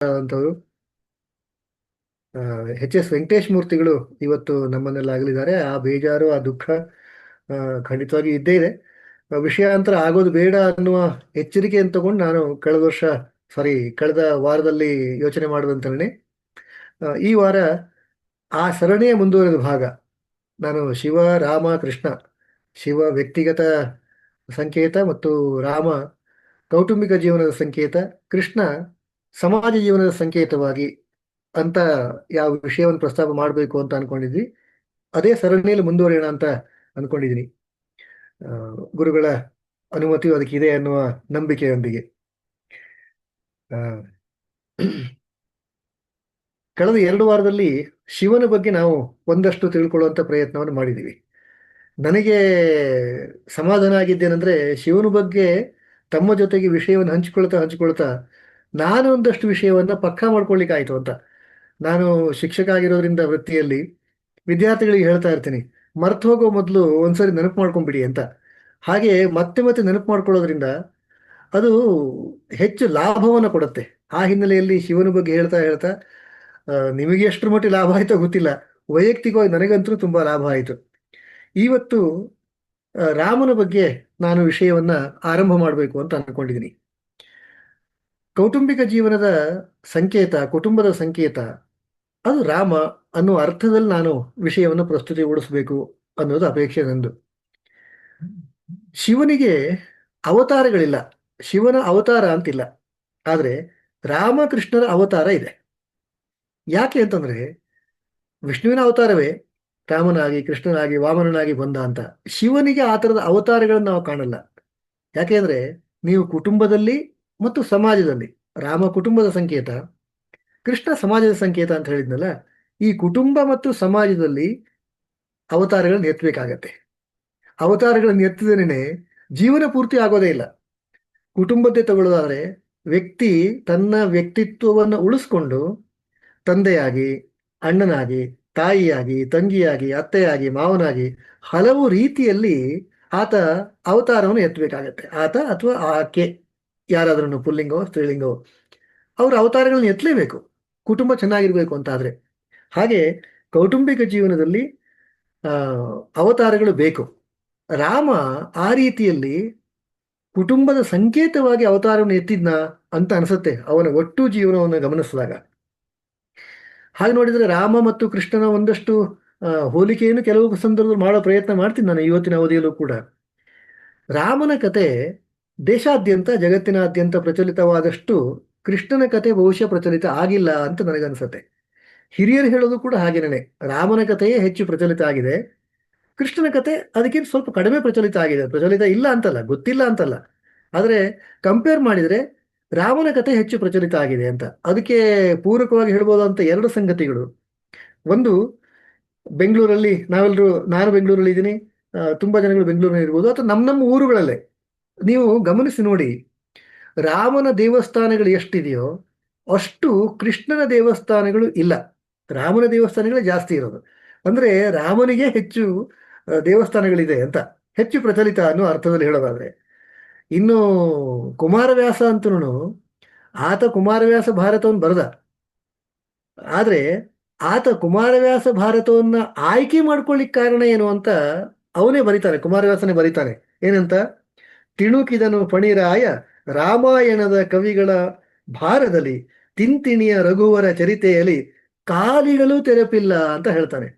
ಅಂತವರು H S Venkatesh ಮೂರ್ತಿಗಳು ಇವತ್ತು ನಮ್ಮನ್ನೆಲ್ಲ ಆಗಲಿದ್ದಾರೆ. ಆ ಬೇಜಾರು, ಆ ದುಃಖ ಆ, ಖಂಡಿತವಾಗಿ ಇದ್ದೇ ಇದೆ. ವಿಷಯಾಂತರ ಆಗೋದು ಬೇಡ ಅನ್ನುವ ಎಚ್ಚರಿಕೆಯನ್ನು ತಗೊಂಡು ನಾನು ಕಳೆದ ವಾರದಲ್ಲಿ ಯೋಚನೆ ಮಾಡಿದಂತಲೇ ಈ ವಾರ ಆ ಸರಣಿಯ ಮುಂದುವರೆದ ಭಾಗ. ನಾನು ಶಿವ, ರಾಮ, ಕೃಷ್ಣ, ಶಿವ ವ್ಯಕ್ತಿಗತ ಸಂಕೇತ ಮತ್ತು ರಾಮ ಕೌಟುಂಬಿಕ ಜೀವನದ ಸಂಕೇತ, ಕೃಷ್ಣ ಸಮಾಜ ಜೀವನದ ಸಂಕೇತವಾಗಿ ಅಂತ ಯಾವ ವಿಷಯವನ್ನು ಪ್ರಸ್ತಾಪ ಮಾಡಬೇಕು ಅಂತ ಅನ್ಕೊಂಡಿದ್ವಿ. ಅದೇ ಸರಣಿಯಲ್ಲಿ ಮುಂದುವರಿಯೋಣ ಅಂತ ಅನ್ಕೊಂಡಿದ್ದೀನಿ. ಆ, ಗುರುಗಳ ಅನುಮತಿಯು ಅದಕ್ಕಿದೆ ಅನ್ನುವ ನಂಬಿಕೆಯೊಂದಿಗೆ ಆ, ಕಳೆದ 2 ವಾರದಲ್ಲಿ ಶಿವನ ಬಗ್ಗೆ ನಾವು ಒಂದಷ್ಟು ತಿಳ್ಕೊಳ್ಳುವಂತ ಪ್ರಯತ್ನವನ್ನು ಮಾಡಿದ್ದೀವಿ. ನನಗೆ ಸಮಾಧಾನ ಆಗಿದ್ದೇನೆಂದ್ರೆ ಶಿವನ ಬಗ್ಗೆ ತಮ್ಮ ಜೊತೆಗೆ ವಿಷಯವನ್ನು ಹಂಚಿಕೊಳ್ತಾ ನಾನು ಒಂದಷ್ಟು ವಿಷಯವನ್ನ ಪಕ್ಕಾ ಮಾಡ್ಕೊಳ್ಳಿಕ್ಕೆ ಆಯ್ತು ಅಂತ. ನಾನು ಶಿಕ್ಷಕ ಆಗಿರೋದ್ರಿಂದ ವೃತ್ತಿಯಲ್ಲಿ ವಿದ್ಯಾರ್ಥಿಗಳಿಗೆ ಹೇಳ್ತಾ ಇರ್ತೀನಿ, ಮರ್ತು ಹೋಗೋ ಮೊದಲು ಒಂದ್ಸರಿ ನೆನಪು ಮಾಡ್ಕೊಂಬಿಡಿ ಅಂತ. ಹಾಗೆ ಮತ್ತೆ ಮತ್ತೆ ನೆನಪು ಮಾಡ್ಕೊಳ್ಳೋದ್ರಿಂದ ಅದು ಹೆಚ್ಚು ಲಾಭವನ್ನು ಕೊಡುತ್ತೆ. ಆ ಹಿನ್ನೆಲೆಯಲ್ಲಿ ಶಿವನ ಬಗ್ಗೆ ಹೇಳ್ತಾ ಹೇಳ್ತಾ ನಿಮಗೆ ಎಷ್ಟರ ಮಟ್ಟಿಗೆ ಲಾಭ ಆಯ್ತೋ ಗೊತ್ತಿಲ್ಲ, ವೈಯಕ್ತಿಕವಾಗಿ ನನಗಂತೂ ತುಂಬಾ ಲಾಭ ಆಯಿತು. ಇವತ್ತು ರಾಮನ ಬಗ್ಗೆ ನಾನು ವಿಷಯವನ್ನ ಆರಂಭ ಮಾಡಬೇಕು ಅಂತ ಅನ್ಕೊಂಡಿದ್ದೀನಿ. ಕೌಟುಂಬಿಕ ಜೀವನದ ಸಂಕೇತ, ಕುಟುಂಬದ ಸಂಕೇತ ಅದು ರಾಮ ಅನ್ನೋ ಅರ್ಥದಲ್ಲಿ ನಾನು ವಿಷಯವನ್ನು ಪ್ರಸ್ತುತಿಗೊಳಿಸಬೇಕು ಅನ್ನೋದು ಅಪೇಕ್ಷೆ ನಂದು. ಶಿವನಿಗೆ ಅವತಾರಗಳಿಲ್ಲ, ಶಿವನ ಅವತಾರ ಅಂತಿಲ್ಲ. ಆದ್ರೆ ರಾಮಕೃಷ್ಣರ ಅವತಾರ ಇದೆ. ಯಾಕೆ ಅಂತಂದ್ರೆ ವಿಷ್ಣುವಿನ ಅವತಾರವೇ ರಾಮನಾಗಿ, ಕೃಷ್ಣನಾಗಿ, ವಾಮನನಾಗಿ ಬಂದ ಅಂತ. ಶಿವನಿಗೆ ಆ ಥರದ ಅವತಾರಗಳನ್ನು ನಾವು ಕಾಣಲ್ಲ. ಯಾಕೆಂದ್ರೆ ನೀವು ಕುಟುಂಬದಲ್ಲಿ ಮತ್ತು ಸಮಾಜದಲ್ಲಿ, ರಾಮ ಕುಟುಂಬದ ಸಂಕೇತ, ಕೃಷ್ಣ ಸಮಾಜದ ಸಂಕೇತ ಅಂತ ಹೇಳಿದ್ನಲ್ಲ, ಈ ಕುಟುಂಬ ಮತ್ತು ಸಮಾಜದಲ್ಲಿ ಅವತಾರಗಳನ್ನು ಎತ್ತಬೇಕಾಗತ್ತೆ. ಅವತಾರಗಳನ್ನು ಎತ್ತಿದನೇ ಜೀವನ ಪೂರ್ತಿ ಆಗೋದೇ ಇಲ್ಲ. ಕುಟುಂಬದ್ದೇ ತಗೊಳ್ಳೋದಾದ್ರೆ ವ್ಯಕ್ತಿ ತನ್ನ ವ್ಯಕ್ತಿತ್ವವನ್ನು ಉಳಿಸ್ಕೊಂಡು ತಂದೆಯಾಗಿ, ಅಣ್ಣನಾಗಿ, ತಾಯಿಯಾಗಿ, ತಂಗಿಯಾಗಿ, ಅತ್ತೆಯಾಗಿ, ಮಾವನಾಗಿ ಹಲವು ರೀತಿಯಲ್ಲಿ ಆತ ಅವತಾರವನ್ನು ಎತ್ತಬೇಕಾಗತ್ತೆ. ಆತ ಅಥವಾ ಆಕೆ, ಯಾರಾದ್ರೂ ಪುಲ್ಲಿಂಗೋ ಸ್ತ್ರೀಲಿಂಗೋ, ಅವರ ಅವತಾರಗಳನ್ನ ಎತ್ತಲೇಬೇಕು ಕುಟುಂಬ ಚೆನ್ನಾಗಿರ್ಬೇಕು ಅಂತ. ಆದ್ರೆ ಹಾಗೆ ಕೌಟುಂಬಿಕ ಜೀವನದಲ್ಲಿ ಆ ಅವತಾರಗಳು ಬೇಕು. ರಾಮ ಆ ರೀತಿಯಲ್ಲಿ ಕುಟುಂಬದ ಸಂಕೇತವಾಗಿ ಅವತಾರವನ್ನು ಎತ್ತಿದ್ನ ಅಂತ ಅನ್ಸುತ್ತೆ ಅವನ ಒಟ್ಟು ಜೀವನವನ್ನು ಗಮನಿಸಿದಾಗ. ಹಾಗೆ ನೋಡಿದ್ರೆ ರಾಮ ಮತ್ತು ಕೃಷ್ಣನ ಒಂದಷ್ಟು ಹೋಲಿಕೆಯನ್ನು ಕೆಲವು ಸಂದರ್ಭದಲ್ಲಿ ಮಾಡೋ ಪ್ರಯತ್ನ ಮಾಡ್ತೀನಿ ನಾನು ಇವತ್ತಿನ ಅವಧಿಯಲ್ಲೂ ಕೂಡ. ರಾಮನ ಕತೆ ದೇಶಾದ್ಯಂತ, ಜಗತ್ತಿನಾದ್ಯಂತ ಪ್ರಚಲಿತವಾದಷ್ಟು ಕೃಷ್ಣನ ಕತೆ ಬಹುಶಃ ಪ್ರಚಲಿತ ಆಗಿಲ್ಲ ಅಂತ ನನಗನ್ಸುತ್ತೆ. ಹಿರಿಯರು ಹೇಳೋದು ಕೂಡ ಹಾಗೇನೆ, ರಾಮನ ಕಥೆಯೇ ಹೆಚ್ಚು ಪ್ರಚಲಿತ ಆಗಿದೆ, ಕೃಷ್ಣನ ಕತೆ ಅದಕ್ಕಿಂತ ಸ್ವಲ್ಪ ಕಡಿಮೆ ಪ್ರಚಲಿತ ಆಗಿದೆ. ಪ್ರಚಲಿತ ಇಲ್ಲ ಅಂತಲ್ಲ, ಗೊತ್ತಿಲ್ಲ ಅಂತಲ್ಲ, ಆದರೆ ಕಂಪೇರ್ ಮಾಡಿದರೆ ರಾಮನ ಕತೆ ಹೆಚ್ಚು ಪ್ರಚಲಿತ ಆಗಿದೆ ಅಂತ. ಅದಕ್ಕೆ ಪೂರಕವಾಗಿ ಹೇಳ್ಬೋದಂತ 2 ಸಂಗತಿಗಳು. ಒಂದು, ಬೆಂಗಳೂರಲ್ಲಿ ನಾನು ಬೆಂಗಳೂರಲ್ಲಿ ಇದ್ದೀನಿ, ತುಂಬಾ ಜನಗಳು ಬೆಂಗಳೂರಿನಲ್ಲಿ ಇರ್ಬೋದು, ಅಥವಾ ನಮ್ಮ ಊರುಗಳಲ್ಲೇ ನೀವು ಗಮನಿಸಿ ನೋಡಿ, ರಾಮನ ದೇವಸ್ಥಾನಗಳು ಎಷ್ಟಿದೆಯೋ ಅಷ್ಟು ಕೃಷ್ಣನ ದೇವಸ್ಥಾನಗಳು ಇಲ್ಲ. ರಾಮನ ದೇವಸ್ಥಾನಗಳೇ ಜಾಸ್ತಿ ಇರೋದು. ಅಂದ್ರೆ ರಾಮನಿಗೆ ಹೆಚ್ಚು ದೇವಸ್ಥಾನಗಳಿದೆ ಅಂತ, ಹೆಚ್ಚು ಪ್ರಚಲಿತ ಅನ್ನೋ ಅರ್ಥದಲ್ಲಿ ಹೇಳೋದಾದ್ರೆ. ಇನ್ನು ಕುಮಾರವ್ಯಾಸ ಅಂತನೂ, ಆತ ಕುಮಾರವ್ಯಾಸ ಭಾರತವನ್ನು ಬರೆದ. ಆದ್ರೆ ಆತ ಕುಮಾರವ್ಯಾಸ ಭಾರತವನ್ನ ಆಯ್ಕೆ ಮಾಡ್ಕೊಳ್ಳಿಕ್ ಕಾರಣ ಏನು ಅಂತ ಅವನೇ ಬರೀತಾನೆ, ಕುಮಾರವ್ಯಾಸನೇ ಬರೀತಾನೆ. ಏನಂತ? ತಿಣುಕಿದನು ಫಣಿರಾಯ ರಾಮಾಯಣದ ಕವಿಗಳ ಭಾರದಲ್ಲಿ, ತಿಂತಿಣಿಯ ರಘುವರ ಚರಿತೆಯಲ್ಲಿ ಕಾಲಿಗಳು ತೆರಪಿಲ್ಲ ಅಂತ ಹೇಳ್ತಾನೆ.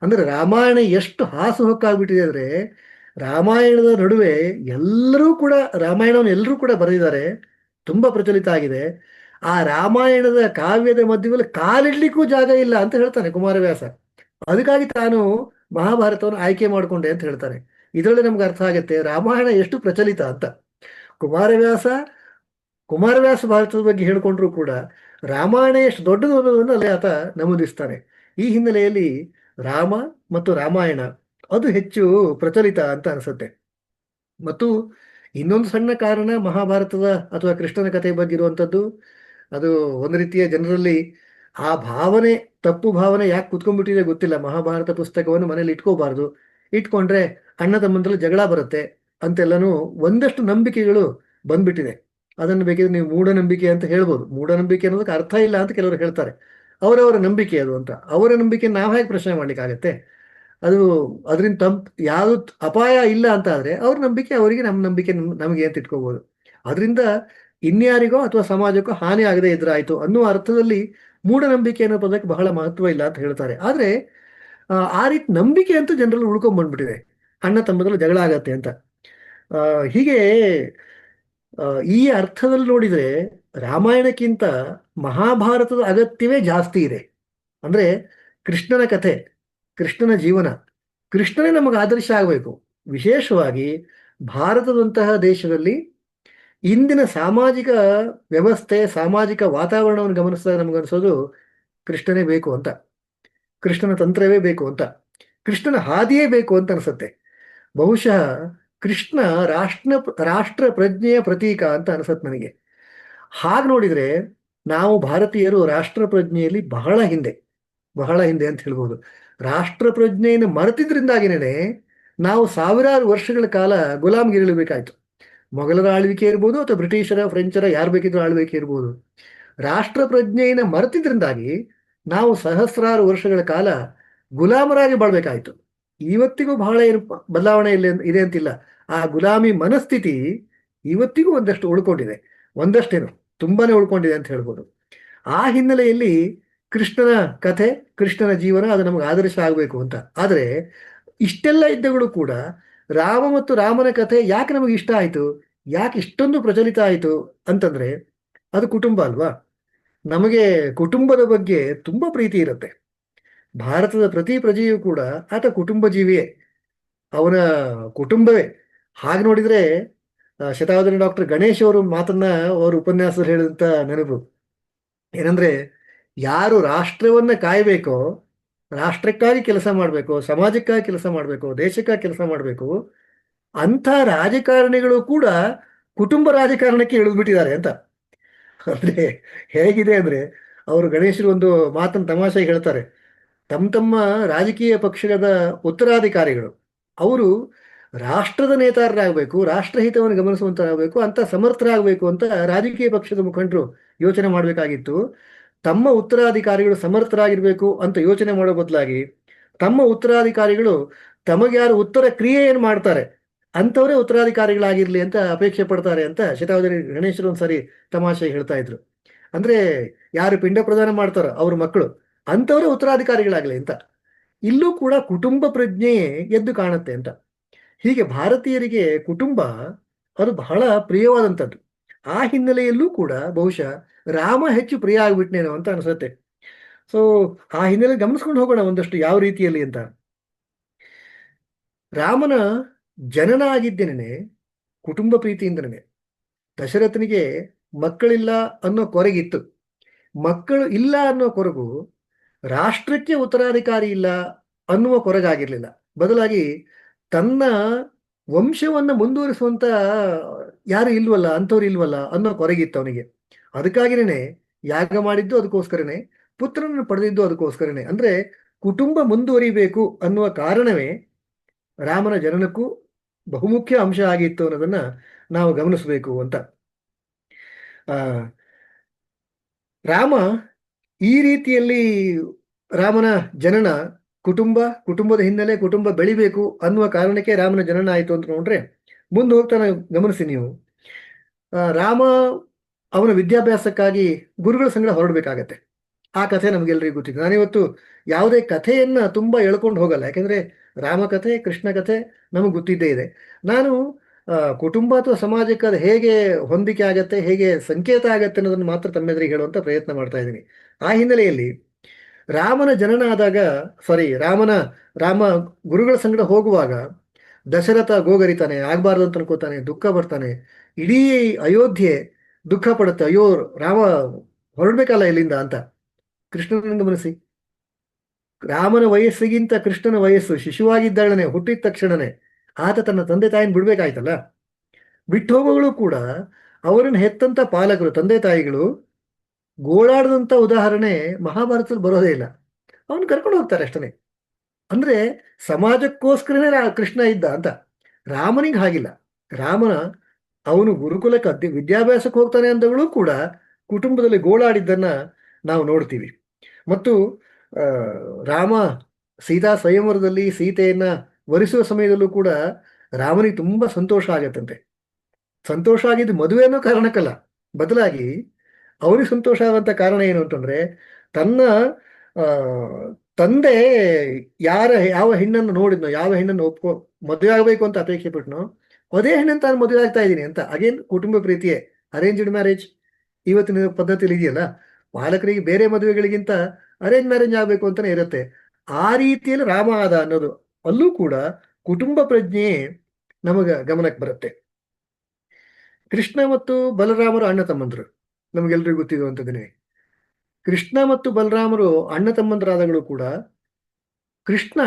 ಅಂದ್ರೆ ರಾಮಾಯಣ ಎಷ್ಟು ಹಾಸುಹೊಕ್ಕಾಗ್ಬಿಟ್ಟಿದೆ ಅಂದ್ರೆ, ರಾಮಾಯಣದ ನಡುವೆ ಎಲ್ಲರೂ ಕೂಡ, ರಾಮಾಯಣವನ್ನು ಎಲ್ಲರೂ ಕೂಡ ಬರೆದಿದ್ದಾರೆ, ತುಂಬಾ ಪ್ರಚಲಿತ ಆಗಿದೆ. ಆ ರಾಮಾಯಣದ ಕಾವ್ಯದ ಮಧ್ಯದಲ್ಲಿ ಕಾಲಿಡ್ಲಿಕ್ಕೂ ಜಾಗ ಇಲ್ಲ ಅಂತ ಹೇಳ್ತಾನೆ ಕುಮಾರವ್ಯಾಸ. ಅದಕ್ಕಾಗಿ ತಾನು ಮಹಾಭಾರತವನ್ನು ಆಯ್ಕೆ ಮಾಡಿಕೊಂಡೆ ಅಂತ ಹೇಳ್ತಾನೆ. ಇದರಲ್ಲಿ ನಮ್ಗೆ ಅರ್ಥ ಆಗುತ್ತೆ ರಾಮಾಯಣ ಎಷ್ಟು ಪ್ರಚಲಿತ ಅಂತ. ಕುಮಾರವ್ಯಾಸ ಕುಮಾರವ್ಯಾಸ ಭಾರತದ ಬಗ್ಗೆ ಹೇಳ್ಕೊಂಡ್ರು ಕೂಡ ರಾಮಾಯಣ ಎಷ್ಟು ದೊಡ್ಡದು ಅನ್ನೋದನ್ನು ಅಲ್ಲಿ ಆತ ನಮೂದಿಸ್ತಾನೆ. ಈ ಹಿನ್ನೆಲೆಯಲ್ಲಿ ರಾಮ ಮತ್ತು ರಾಮಾಯಣ ಅದು ಹೆಚ್ಚು ಪ್ರಚಲಿತ ಅಂತ ಅನಿಸುತ್ತೆ. ಮತ್ತು ಇನ್ನೊಂದು ಸಣ್ಣ ಕಾರಣ, ಮಹಾಭಾರತದ ಅಥವಾ ಕೃಷ್ಣನ ಕಥೆ ಬಗ್ಗೆ ಇರುವಂಥದ್ದು, ಅದು ಒಂದು ರೀತಿಯ ಜನರಲ್ಲಿ ಆ ಭಾವನೆ, ತಪ್ಪು ಭಾವನೆ ಯಾಕೆ ಕುತ್ಕೊಂಡ್ಬಿಟ್ಟಿದೆ ಗೊತ್ತಿಲ್ಲ. ಮಹಾಭಾರತ ಪುಸ್ತಕವನ್ನು ಮನೇಲಿ ಇಟ್ಕೋಬಾರ್ದು, ಇಟ್ಕೊಂಡ್ರೆ ಅಣ್ಣ ತಮ್ಮಂದ್ರಲ್ಲಿ ಜಗಳ ಬರುತ್ತೆ ಅಂತೆಲ್ಲನೂ ಒಂದಷ್ಟು ನಂಬಿಕೆಗಳು ಬಂದ್ಬಿಟ್ಟಿದೆ. ಅದನ್ನು ಬೇಕಿದ್ರೆ ನೀವು ಮೂಢನಂಬಿಕೆ ಅಂತ ಹೇಳ್ಬೋದು. ಮೂಢನಂಬಿಕೆ ಅನ್ನೋದಕ್ಕೆ ಅರ್ಥ ಇಲ್ಲ ಅಂತ ಕೆಲವರು ಹೇಳ್ತಾರೆ. ಅವರವರ ನಂಬಿಕೆ ಅದು ಅಂತ. ಅವರ ನಂಬಿಕೆ ನಾವು ಹೇಗೆ ಪ್ರಶ್ನೆ ಮಾಡ್ಲಿಕ್ಕಾಗತ್ತೆ? ಅದು ಅದರಿಂದ ಯಾವುದು ಅಪಾಯ ಇಲ್ಲ ಅಂತ ಆದರೆ ಅವ್ರ ನಂಬಿಕೆ ಅವರಿಗೆ, ನಮ್ಮ ನಂಬಿಕೆ ನಮಗೆ ಅಂತ ಇಟ್ಕೋಬಹುದು. ಅದರಿಂದ ಇನ್ಯಾರಿಗೋ ಅಥವಾ ಸಮಾಜಕ್ಕೋ ಹಾನಿ ಆಗದೆ ಇದ್ರಾಯ್ತು ಅನ್ನುವ ಅರ್ಥದಲ್ಲಿ ಮೂಢನಂಬಿಕೆ ಅನ್ನೋ ಪದಕ್ಕೆ ಬಹಳ ಮಹತ್ವ ಇಲ್ಲ ಅಂತ ಹೇಳ್ತಾರೆ. ಆದರೆ ಆ ರೀತಿ ನಂಬಿಕೆ ಅಂತೂ ಜನರಲ್ಲಿ ಉಳ್ಕೊಂಡ್ ಬಂದ್ಬಿಟ್ಟಿದೆ, ಅಣ್ಣ ತಮ್ಮದಲ್ಲಿ ಜಗಳ ಆಗತ್ತೆ ಅಂತ. ಹೀಗೆ ಆ, ಈ ಅರ್ಥದಲ್ಲಿ ನೋಡಿದರೆ ರಾಮಾಯಣಕ್ಕಿಂತ ಮಹಾಭಾರತದ ಅಗತ್ಯವೇ ಜಾಸ್ತಿ ಇದೆ. ಅಂದ್ರೆ ಕೃಷ್ಣನ ಕಥೆ, ಕೃಷ್ಣನ ಜೀವನ, ಕೃಷ್ಣನೇ ನಮಗೆ ಆದರ್ಶ ಆಗಬೇಕು. ವಿಶೇಷವಾಗಿ ಭಾರತದಂತಹ ದೇಶದಲ್ಲಿ ಇಂದಿನ ಸಾಮಾಜಿಕ ವ್ಯವಸ್ಥೆ, ಸಾಮಾಜಿಕ ವಾತಾವರಣವನ್ನು ಗಮನಿಸಿದಾಗ ನಮಗನ್ಸೋದು ಕೃಷ್ಣನೇ ಬೇಕು ಅಂತ, ಕೃಷ್ಣನ ತಂತ್ರವೇ ಬೇಕು ಅಂತ, ಕೃಷ್ಣನ ಹಾದಿಯೇ ಬೇಕು ಅಂತ ಅನಿಸುತ್ತೆ. ಬಹುಶಃ ಕೃಷ್ಣ ರಾಷ್ಟ್ರ ಪ್ರಜ್ಞೆಯ ಪ್ರತೀಕ ಅಂತ ಅನಿಸುತ್ತೆ ನನಗೆ. ಹಾಗೆ ನೋಡಿದರೆ ನಾವು ಭಾರತೀಯರು ರಾಷ್ಟ್ರ ಪ್ರಜ್ಞೆಯಲ್ಲಿ ಬಹಳ ಹಿಂದೆ ಅಂತ ಹೇಳ್ಬೋದು. ರಾಷ್ಟ್ರ ಪ್ರಜ್ಞೆಯನ್ನು ಮರೆತಿದ್ರಿಂದಾಗಿನೇ ನಾವು ಸಾವಿರಾರು ವರ್ಷಗಳ ಕಾಲ ಗುಲಾಮ್ಗಿರಬೇಕಾಯ್ತು. ಮೊಘಲರ ಆಳ್ವಿಕೆ ಇರ್ಬೋದು ಅಥವಾ ಬ್ರಿಟಿಷರ, ಫ್ರೆಂಚರ, ಯಾರು ಬೇಕಿದ್ರು ಆಳ್ವಿಕೆ ಇರ್ಬೋದು. ರಾಷ್ಟ್ರ ಪ್ರಜ್ಞೆಯನ್ನು ಮರೆತಿದ್ರಿಂದಾಗಿ ನಾವು ಸಹಸ್ರಾರು ವರ್ಷಗಳ ಕಾಲ ಗುಲಾಮರಾಗಿ ಬಾಳ್ಬೇಕಾಯ್ತು. ಇವತ್ತಿಗೂ ಬಹಳ ಏನು ಬದಲಾವಣೆ ಇದೆ ಅಂತಿಲ್ಲ. ಆ ಗುಲಾಮಿ ಮನಸ್ಥಿತಿ ಇವತ್ತಿಗೂ ಒಂದಷ್ಟು ಉಳ್ಕೊಂಡಿದೆ, ಒಂದಷ್ಟೇನು ತುಂಬಾನೇ ಉಳ್ಕೊಂಡಿದೆ ಅಂತ ಹೇಳ್ಬೋದು. ಆ ಹಿನ್ನೆಲೆಯಲ್ಲಿ ಕೃಷ್ಣನ ಕಥೆ, ಕೃಷ್ಣನ ಜೀವನ ಅದು ನಮಗೆ ಆದರ್ಶ ಆಗಬೇಕು ಅಂತ. ಆದರೆ ಇಷ್ಟೆಲ್ಲ ಇದ್ದಗಳು ಕೂಡ ರಾಮ ಮತ್ತು ರಾಮನ ಕಥೆ ಯಾಕೆ ನಮಗೆ ಇಷ್ಟ ಆಯಿತು, ಯಾಕೆ ಇಷ್ಟೊಂದು ಪ್ರಚಲಿತ ಆಯಿತು ಅಂತಂದ್ರೆ ಅದು ಕುಟುಂಬ ಅಲ್ವಾ. ನಮಗೆ ಕುಟುಂಬದ ಬಗ್ಗೆ ತುಂಬಾ ಪ್ರೀತಿ ಇರುತ್ತೆ. ಭಾರತದ ಪ್ರತಿ ಪ್ರಜೆಯೂ ಕೂಡ ಆತ ಕುಟುಂಬ ಜೀವಿಯೇ, ಅವನ ಕುಟುಂಬವೇ. ಹಾಗೆ ನೋಡಿದ್ರೆ ಶತಾವಧಾನಿ ಡಾಕ್ಟರ್ ಗಣೇಶ್ ಅವರು ಮಾತನ್ನ ಅವರು ಉಪನ್ಯಾಸದಲ್ಲಿ ಹೇಳಿದಂತ ನೆನಪು ಏನಂದ್ರೆ, ಯಾರು ರಾಷ್ಟ್ರವನ್ನ ಕಾಯಬೇಕೋ, ರಾಷ್ಟ್ರಕ್ಕಾಗಿ ಕೆಲಸ ಮಾಡಬೇಕು, ಸಮಾಜಕ್ಕಾಗಿ ಕೆಲಸ ಮಾಡಬೇಕು, ದೇಶಕ್ಕಾಗಿ ಕೆಲಸ ಮಾಡಬೇಕು, ಅಂಥ ರಾಜಕಾರಣಿಗಳು ಕೂಡ ಕುಟುಂಬ ರಾಜಕಾರಣಕ್ಕೆ ಇಳಿದ್ಬಿಟ್ಟಿದ್ದಾರೆ ಅಂತ. ಅಂದ್ರೆ ಹೇಗಿದೆ ಅಂದ್ರೆ, ಅವರು ಗಣೇಶರು ಒಂದು ಮಾತನ್ನು ತಮಾಷೆಗೆ ಹೇಳ್ತಾರೆ. ತಮ್ಮ ರಾಜಕೀಯ ಪಕ್ಷದ ಉತ್ತರಾಧಿಕಾರಿಗಳು ಅವರು ರಾಷ್ಟ್ರದ ನೇತಾರರಾಗಬೇಕು, ರಾಷ್ಟ್ರಹಿತವನ್ನು ಗಮನಿಸುವಂತರಾಗಬೇಕು ಅಂತ ಸಮರ್ಥರಾಗಬೇಕು ಅಂತ ರಾಜಕೀಯ ಪಕ್ಷದ ಮುಖಂಡರು ಯೋಚನೆ ಮಾಡಬೇಕಾಗಿತ್ತು. ತಮ್ಮ ಉತ್ತರಾಧಿಕಾರಿಗಳು ಸಮರ್ಥರಾಗಿರ್ಬೇಕು ಅಂತ ಯೋಚನೆ ಮಾಡೋ ಬದಲಾಗಿ ತಮ್ಮ ಉತ್ತರಾಧಿಕಾರಿಗಳು ತಮಗೆ ಯಾರು ಉತ್ತರ ಕ್ರಿಯೆಯನ್ನು ಮಾಡ್ತಾರೆ ಅಂಥವರೇ ಉತ್ತರಾಧಿಕಾರಿಗಳಾಗಿರ್ಲಿ ಅಂತ ಅಪೇಕ್ಷೆ ಪಡ್ತಾರೆ ಅಂತ ಶತಾವಧಾನಿ ಗಣೇಶರು ಒಂದ್ಸರಿ ತಮಾಷೆ ಹೇಳ್ತಾ ಇದ್ರು. ಅಂದ್ರೆ ಯಾರು ಪಿಂಡ ಪ್ರದಾನ ಮಾಡ್ತಾರೋ ಅವ್ರ ಮಕ್ಕಳು ಅಂಥವರೇ ಉತ್ತರಾಧಿಕಾರಿಗಳಾಗಲಿ ಅಂತ. ಇಲ್ಲೂ ಕೂಡ ಕುಟುಂಬ ಪ್ರಜ್ಞೆಯೇ ಎದ್ದು ಕಾಣುತ್ತೆ ಅಂತ. ಹೀಗೆ ಭಾರತೀಯರಿಗೆ ಕುಟುಂಬ ಅದು ಬಹಳ ಪ್ರಿಯವಾದಂಥದ್ದು. ಆ ಹಿನ್ನೆಲೆಯಲ್ಲೂ ಕೂಡ ಬಹುಶಃ ರಾಮ ಹೆಚ್ಚು ಪ್ರಿಯ ಆಗ್ಬಿಟ್ನೇನೋ ಅಂತ ಅನಿಸುತ್ತೆ. ಸೊ ಆ ಹಿನ್ನೆಲೆ ಗಮನಿಸ್ಕೊಂಡು ಹೋಗೋಣ ಒಂದಷ್ಟು ಯಾವ ರೀತಿಯಲ್ಲಿ ಅಂತ. ರಾಮನ ಜನನ ಆಗಿದ್ದೇನೆ ಕುಟುಂಬ ಪ್ರೀತಿಯಿಂದನೇ. ದಶರಥನಿಗೆ ಮಕ್ಕಳಿಲ್ಲ ಅನ್ನೋ ಕೊರಗಿತ್ತು. ಮಕ್ಕಳು ಇಲ್ಲ ಅನ್ನೋ ಕೊರಗು ರಾಷ್ಟ್ರಕ್ಕೆ ಉತ್ತರಾಧಿಕಾರಿ ಇಲ್ಲ ಅನ್ನುವ ಕೊರಗಾಗಿರ್ಲಿಲ್ಲ. ಬದಲಾಗಿ ತನ್ನ ವಂಶವನ್ನು ಮುಂದುವರಿಸುವಂತ ಯಾರು ಇಲ್ವಲ್ಲ, ಅಂಥವ್ರು ಇಲ್ವಲ್ಲ ಅನ್ನೋ ಕೊರಗಿತ್ತು ಅವನಿಗೆ. ಅದಕ್ಕಾಗಿನೇ ಯಾಗ ಮಾಡಿದ್ದು ಅದಕ್ಕೋಸ್ಕರನೇ, ಪುತ್ರನನ್ನು ಪಡೆದಿದ್ದು ಅದಕ್ಕೋಸ್ಕರನೇ. ಅಂದ್ರೆ ಕುಟುಂಬ ಮುಂದುವರಿಬೇಕು ಅನ್ನುವ ಕಾರಣವೇ ರಾಮನ ಜನನಕ್ಕೂ ಬಹುಮುಖ್ಯ ಅಂಶ ಆಗಿತ್ತು ಅನ್ನೋದನ್ನ ನಾವು ಗಮನಿಸಬೇಕು ಅಂತ. ಆ ರಾಮ ಈ ರೀತಿಯಲ್ಲಿ ರಾಮನ ಜನನ ಕುಟುಂಬದ ಹಿನ್ನೆಲೆ, ಕುಟುಂಬ ಬೆಳಿಬೇಕು ಅನ್ನುವ ಕಾರಣಕ್ಕೆ ರಾಮನ ಜನನ ಆಯಿತು ಅಂತ ನೋಡ್ರೆ ಮುಂದೆ ಹೋಗ್ತಾನೆ ಗಮನಿಸಿ ನೀವು. ರಾಮ ಅವನ ವಿದ್ಯಾಭ್ಯಾಸಕ್ಕಾಗಿ ಗುರುಗಳ ಸಂಗಡ ಹೊರಡಬೇಕಾಗತ್ತೆ. ಆ ಕಥೆ ನಮಗೆಲ್ಲರಿಗೂ ಗೊತ್ತಿದೆ. ನಾನಿವತ್ತು ಯಾವುದೇ ಕಥೆಯನ್ನ ತುಂಬಾ ಎಳ್ಕೊಂಡು ಹೋಗಲ್ಲ, ಯಾಕೆಂದ್ರೆ ರಾಮ ಕಥೆ, ಕೃಷ್ಣ ಕಥೆ ನಮಗೆ ಗೊತ್ತಿದ್ದೇ ಇದೆ. ನಾನು ಕುಟುಂಬ ಅಥವಾ ಸಮಾಜಕ್ಕೆ ಅದು ಹೇಗೆ ಹೊಂದಿಕೆ ಆಗತ್ತೆ, ಹೇಗೆ ಸಂಕೇತ ಆಗತ್ತೆ ಅನ್ನೋದನ್ನು ಮಾತ್ರ ತಮ್ಮೆದುರಿಗೆ ಹೇಳುವಂತ ಪ್ರಯತ್ನ ಮಾಡ್ತಾ ಇದ್ದೀನಿ. ಆ ಹಿನ್ನೆಲೆಯಲ್ಲಿ ರಾಮನ ಜನನ ಆದಾಗ, ರಾಮ ಗುರುಗಳ ಸಂಗಡ ಹೋಗುವಾಗ ದಶರಥ ಗೋಗರಿತಾನೆ, ಆಗ್ಬಾರ್ದು ಅಂತ ಅನ್ಕೋತಾನೆ, ದುಃಖ ಬರ್ತಾನೆ. ಇಡೀ ಅಯೋಧ್ಯೆ ದುಃಖ ಪಡುತ್ತೆ, ಅಯ್ಯೋ ರಾಮ ಹೊರಡ್ಬೇಕಲ್ಲ ಇಲ್ಲಿಂದ ಅಂತ. ಕೃಷ್ಣನ ಗಮನಿಸಿ, ರಾಮನ ವಯಸ್ಸಿಗಿಂತ ಕೃಷ್ಣನ ವಯಸ್ಸು ಶಿಶುವಾಗಿದ್ದಾಳನೆ, ಹುಟ್ಟಿದ ತಕ್ಷಣನೇ ಆತ ತನ್ನ ತಂದೆ ತಾಯಿನ ಬಿಡ್ಬೇಕಾಯ್ತಲ್ಲ. ಬಿಟ್ಟು ಹೋಗೋಗಳು ಕೂಡ ಅವರನ್ನು ಹೆತ್ತಂತ ಪಾಲಕರು, ತಂದೆ ತಾಯಿಗಳು ಗೋಳಾಡದಂತ ಉದಾಹರಣೆ ಮಹಾಭಾರತದಲ್ಲಿ ಬರೋದೇ ಇಲ್ಲ. ಅವನು ಕರ್ಕೊಂಡು ಹೋಗ್ತಾರೆ ಅಷ್ಟೇ. ಅಂದ್ರೆ ಸಮಾಜಕ್ಕೋಸ್ಕರನೇ ಕೃಷ್ಣ ಇದ್ದ ಅಂತ. ರಾಮನಿಗೆ ಹಾಗಿಲ್ಲ. ರಾಮನ ಅವನು ಗುರುಕುಲಕ್ಕೆ ವಿದ್ಯಾಭ್ಯಾಸಕ್ಕೆ ಹೋಗ್ತಾನೆ ಅಂದವಳು ಕೂಡ ಕುಟುಂಬದಲ್ಲಿ ಗೋಳಾಡಿದ್ದನ್ನ ನಾವು ನೋಡ್ತೀವಿ. ಮತ್ತು ಆ, ರಾಮ ಸೀತಾ ಸ್ವಯಂವರದಲ್ಲಿ ಸೀತೆಯನ್ನ ವರಿಸುವ ಸಮಯದಲ್ಲೂ ಕೂಡ ರಾಮನಿಗೆ ತುಂಬಾ ಸಂತೋಷ ಆಗತ್ತಂತೆ. ಸಂತೋಷ ಆಗಿದ್ದು ಮದುವೆ ಅನ್ನೋ ಕಾರಣಕ್ಕಲ್ಲ, ಬದಲಾಗಿ ಅವನಿಗೆ ಸಂತೋಷ ಆದಂತ ಕಾರಣ ಏನು ಅಂತಂದ್ರೆ ತನ್ನ ಆ, ತಂದೆ ಯಾವ ಹೆಣ್ಣನ್ನು ನೋಡಿದ್ನೋ, ಯಾವ ಹೆಣ್ಣನ್ನು ಮದುವೆ ಆಗಬೇಕು ಅಂತ ಅಪೇಕ್ಷೆ ಪಟ್ನೋ ಅದೇ ಹೆಣ್ಣನ್ನು ತಾನು ಮದುವೆ ಆಗ್ತಾ ಇದ್ದೀನಿ ಅಂತ. ಅಗೇನ್ ಕುಟುಂಬ ಪ್ರೀತಿಯೇ, ಅರೇಂಜ್ಡ್ ಮ್ಯಾರೇಜ್ ಇವತ್ತಿನ ಪದ್ಧತಿಯಲ್ಲಿ ಇದೆಯಲ್ಲ, ಪಾಲಕರಿಗೆ ಬೇರೆ ಮದುವೆಗಳಿಗಿಂತ ಅರೇಂಜ್ ಮ್ಯಾರೇಜ್ ಆಗಬೇಕು ಅಂತಾನೆ ಇರುತ್ತೆ. ಆ ರೀತಿಯಲ್ಲಿ ರಾಮ ಆದ ಅನ್ನೋದು ಅಲ್ಲೂ ಕೂಡ ಕುಟುಂಬ ಪ್ರಜ್ಞೆ ನಮಗ ಗಮನಕ್ಕೆ ಬರುತ್ತೆ. ಕೃಷ್ಣ ಮತ್ತು ಬಲರಾಮರು ಅಣ್ಣ ತಮ್ಮಂದ್ರು, ನಮಗೆಲ್ರಿಗೂ ಗೊತ್ತಿರುವಂಥದ್ದೇನೆ. ಕೃಷ್ಣ ಮತ್ತು ಬಲರಾಮರು ಅಣ್ಣ ತಮ್ಮಂದರಾದಗಳು ಕೂಡ ಕೃಷ್ಣ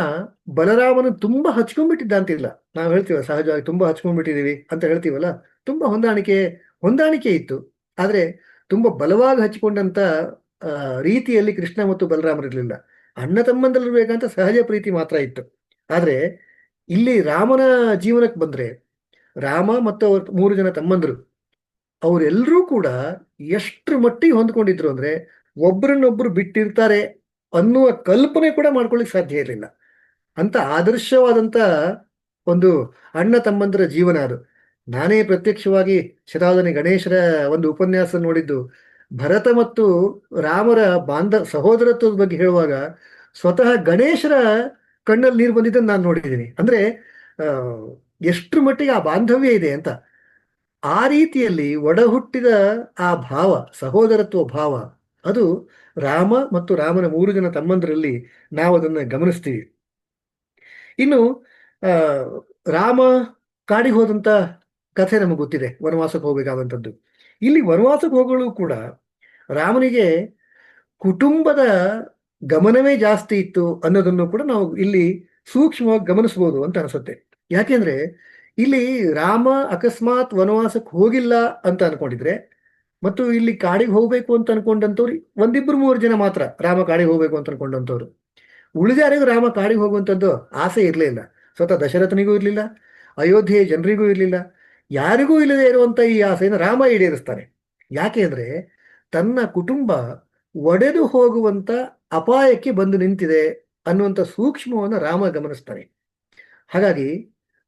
ಬಲರಾಮನ ತುಂಬಾ ಹಚ್ಕೊಂಡ್ಬಿಟ್ಟಿದ್ದ ಅಂತಿಲ್ಲ. ನಾವು ಹೇಳ್ತೀವ ಸಹಜವಾಗಿ ತುಂಬಾ ಹಚ್ಕೊಂಡ್ಬಿಟ್ಟಿದೀವಿ ಅಂತ ಹೇಳ್ತೀವಲ್ಲ, ತುಂಬಾ ಹೊಂದಾಣಿಕೆ ಇತ್ತು. ಆದ್ರೆ ತುಂಬಾ ಬಲವಾಗಿ ಹಚ್ಕೊಂಡಂತ ರೀತಿಯಲ್ಲಿ ಕೃಷ್ಣ ಮತ್ತು ಬಲರಾಮರಿರ್ಲಿಲ್ಲ. ಅಣ್ಣ ತಮ್ಮಂದಿರ್ಬೇಕಂತ ಸಹಜ ಪ್ರೀತಿ ಮಾತ್ರ ಇತ್ತು. ಆದ್ರೆ ಇಲ್ಲಿ ರಾಮನ ಜೀವನಕ್ಕೆ ಬಂದ್ರೆ ರಾಮ ಮತ್ತು ಅವ್ರ 3 ಜನ ತಮ್ಮಂದರು ಅವರೆಲ್ಲರೂ ಕೂಡ ಎಷ್ಟರ ಮಟ್ಟಿಗೆ ಹೊಂದ್ಕೊಂಡಿದ್ರು ಅಂದ್ರೆ ಒಬ್ರನ್ನೊಬ್ರು ಬಿಟ್ಟಿರ್ತಾರೆ ಅನ್ನುವ ಕಲ್ಪನೆ ಕೂಡ ಮಾಡ್ಕೊಳ್ಳಿಕ್ ಸಾಧ್ಯ ಇರಲಿಲ್ಲ. ಅಂತ ಆದರ್ಶವಾದಂತ ಒಂದು ಅಣ್ಣ ತಮ್ಮಂದರ ಜೀವನ ಅದು. ನಾನೇ ಪ್ರತ್ಯಕ್ಷವಾಗಿ ಶತಾವಧಾನಿ ಗಣೇಶರ ಒಂದು ಉಪನ್ಯಾಸ ನೋಡಿದ್ದು, ಭರತ ಮತ್ತು ರಾಮರ ಸಹೋದರತ್ವದ ಬಗ್ಗೆ ಹೇಳುವಾಗ ಸ್ವತಃ ಗಣೇಶರ ಕಣ್ಣಲ್ಲಿ ನೀರು ಬಂದಿದ್ದನ್ನು ನಾನು ನೋಡಿದ್ದೀನಿ. ಅಂದ್ರೆ ಆ ಎಷ್ಟರ ಮಟ್ಟಿಗೆ ಆ ಬಾಂಧವ್ಯ ಇದೆ ಅಂತ. ಆ ರೀತಿಯಲ್ಲಿ ಒಡಹುಟ್ಟಿದ ಆ ಭಾವ, ಸಹೋದರತ್ವ ಭಾವ, ಅದು ರಾಮ ಮತ್ತು ರಾಮನ 3 ಜನ ತಮ್ಮಂದರಲ್ಲಿ ನಾವು ಅದನ್ನು ಗಮನಿಸ್ತೀವಿ. ಇನ್ನು ಆ ರಾಮ ಕಾಡಿಗೆ ಹೋದಂತ ಕಥೆ ನಮಗೆ ಗೊತ್ತಿದೆ, ವನವಾಸಕ್ಕೆ ಹೋಗ್ಬೇಕಾದಂಥದ್ದು. ಇಲ್ಲಿ ವನವಾಸಕ್ಕೆ ಹೋಗಲು ಕೂಡ ರಾಮನಿಗೆ ಕುಟುಂಬದ ಗಮನವೇ ಜಾಸ್ತಿ ಇತ್ತು ಅನ್ನೋದನ್ನು ಕೂಡ ನಾವು ಇಲ್ಲಿ ಸೂಕ್ಷ್ಮವಾಗಿ ಗಮನಿಸ್ಬೋದು ಅಂತ ಅನಿಸುತ್ತೆ. ಯಾಕೆಂದ್ರೆ ಇಲ್ಲಿ ರಾಮ ಅಕಸ್ಮಾತ್ ವನವಾಸಕ್ಕೆ ಹೋಗಿಲ್ಲ ಅಂತ ಅನ್ಕೊಂಡಿದ್ರೆ, ಮತ್ತು ಇಲ್ಲಿ ಕಾಡಿಗೆ ಹೋಗ್ಬೇಕು ಅಂತ ಅನ್ಕೊಂಡಂತವ್ರು 1-2-3 ಜನ ಮಾತ್ರ ರಾಮ ಕಾಡಿಗೆ ಹೋಗ್ಬೇಕು ಅಂತ ಅನ್ಕೊಂಡಂತವ್ರು. ಉಳಿದಾರಿಗೂ ರಾಮ ಕಾಡಿಗೆ ಹೋಗುವಂಥದ್ದು ಆಸೆ ಇರಲಿಲ್ಲ. ಸ್ವತಃ ದಶರಥನಿಗೂ ಇರಲಿಲ್ಲ, ಅಯೋಧ್ಯೆಯ ಜನರಿಗೂ ಇರಲಿಲ್ಲ. ಯಾರಿಗೂ ಇಲ್ಲದೆ ಇರುವಂತ ಈ ಆಸೆಯನ್ನು ರಾಮ ಈಡೇರಿಸ್ತಾನೆ. ಯಾಕೆ ಅಂದ್ರೆ ತನ್ನ ಕುಟುಂಬ ಒಡೆದು ಹೋಗುವಂತ ಅಪಾಯಕ್ಕೆ ಬಂದು ನಿಂತಿದೆ ಅನ್ನುವಂಥ ಸೂಕ್ಷ್ಮವನ್ನು ರಾಮ ಗಮನಿಸ್ತಾನೆ. ಹಾಗಾಗಿ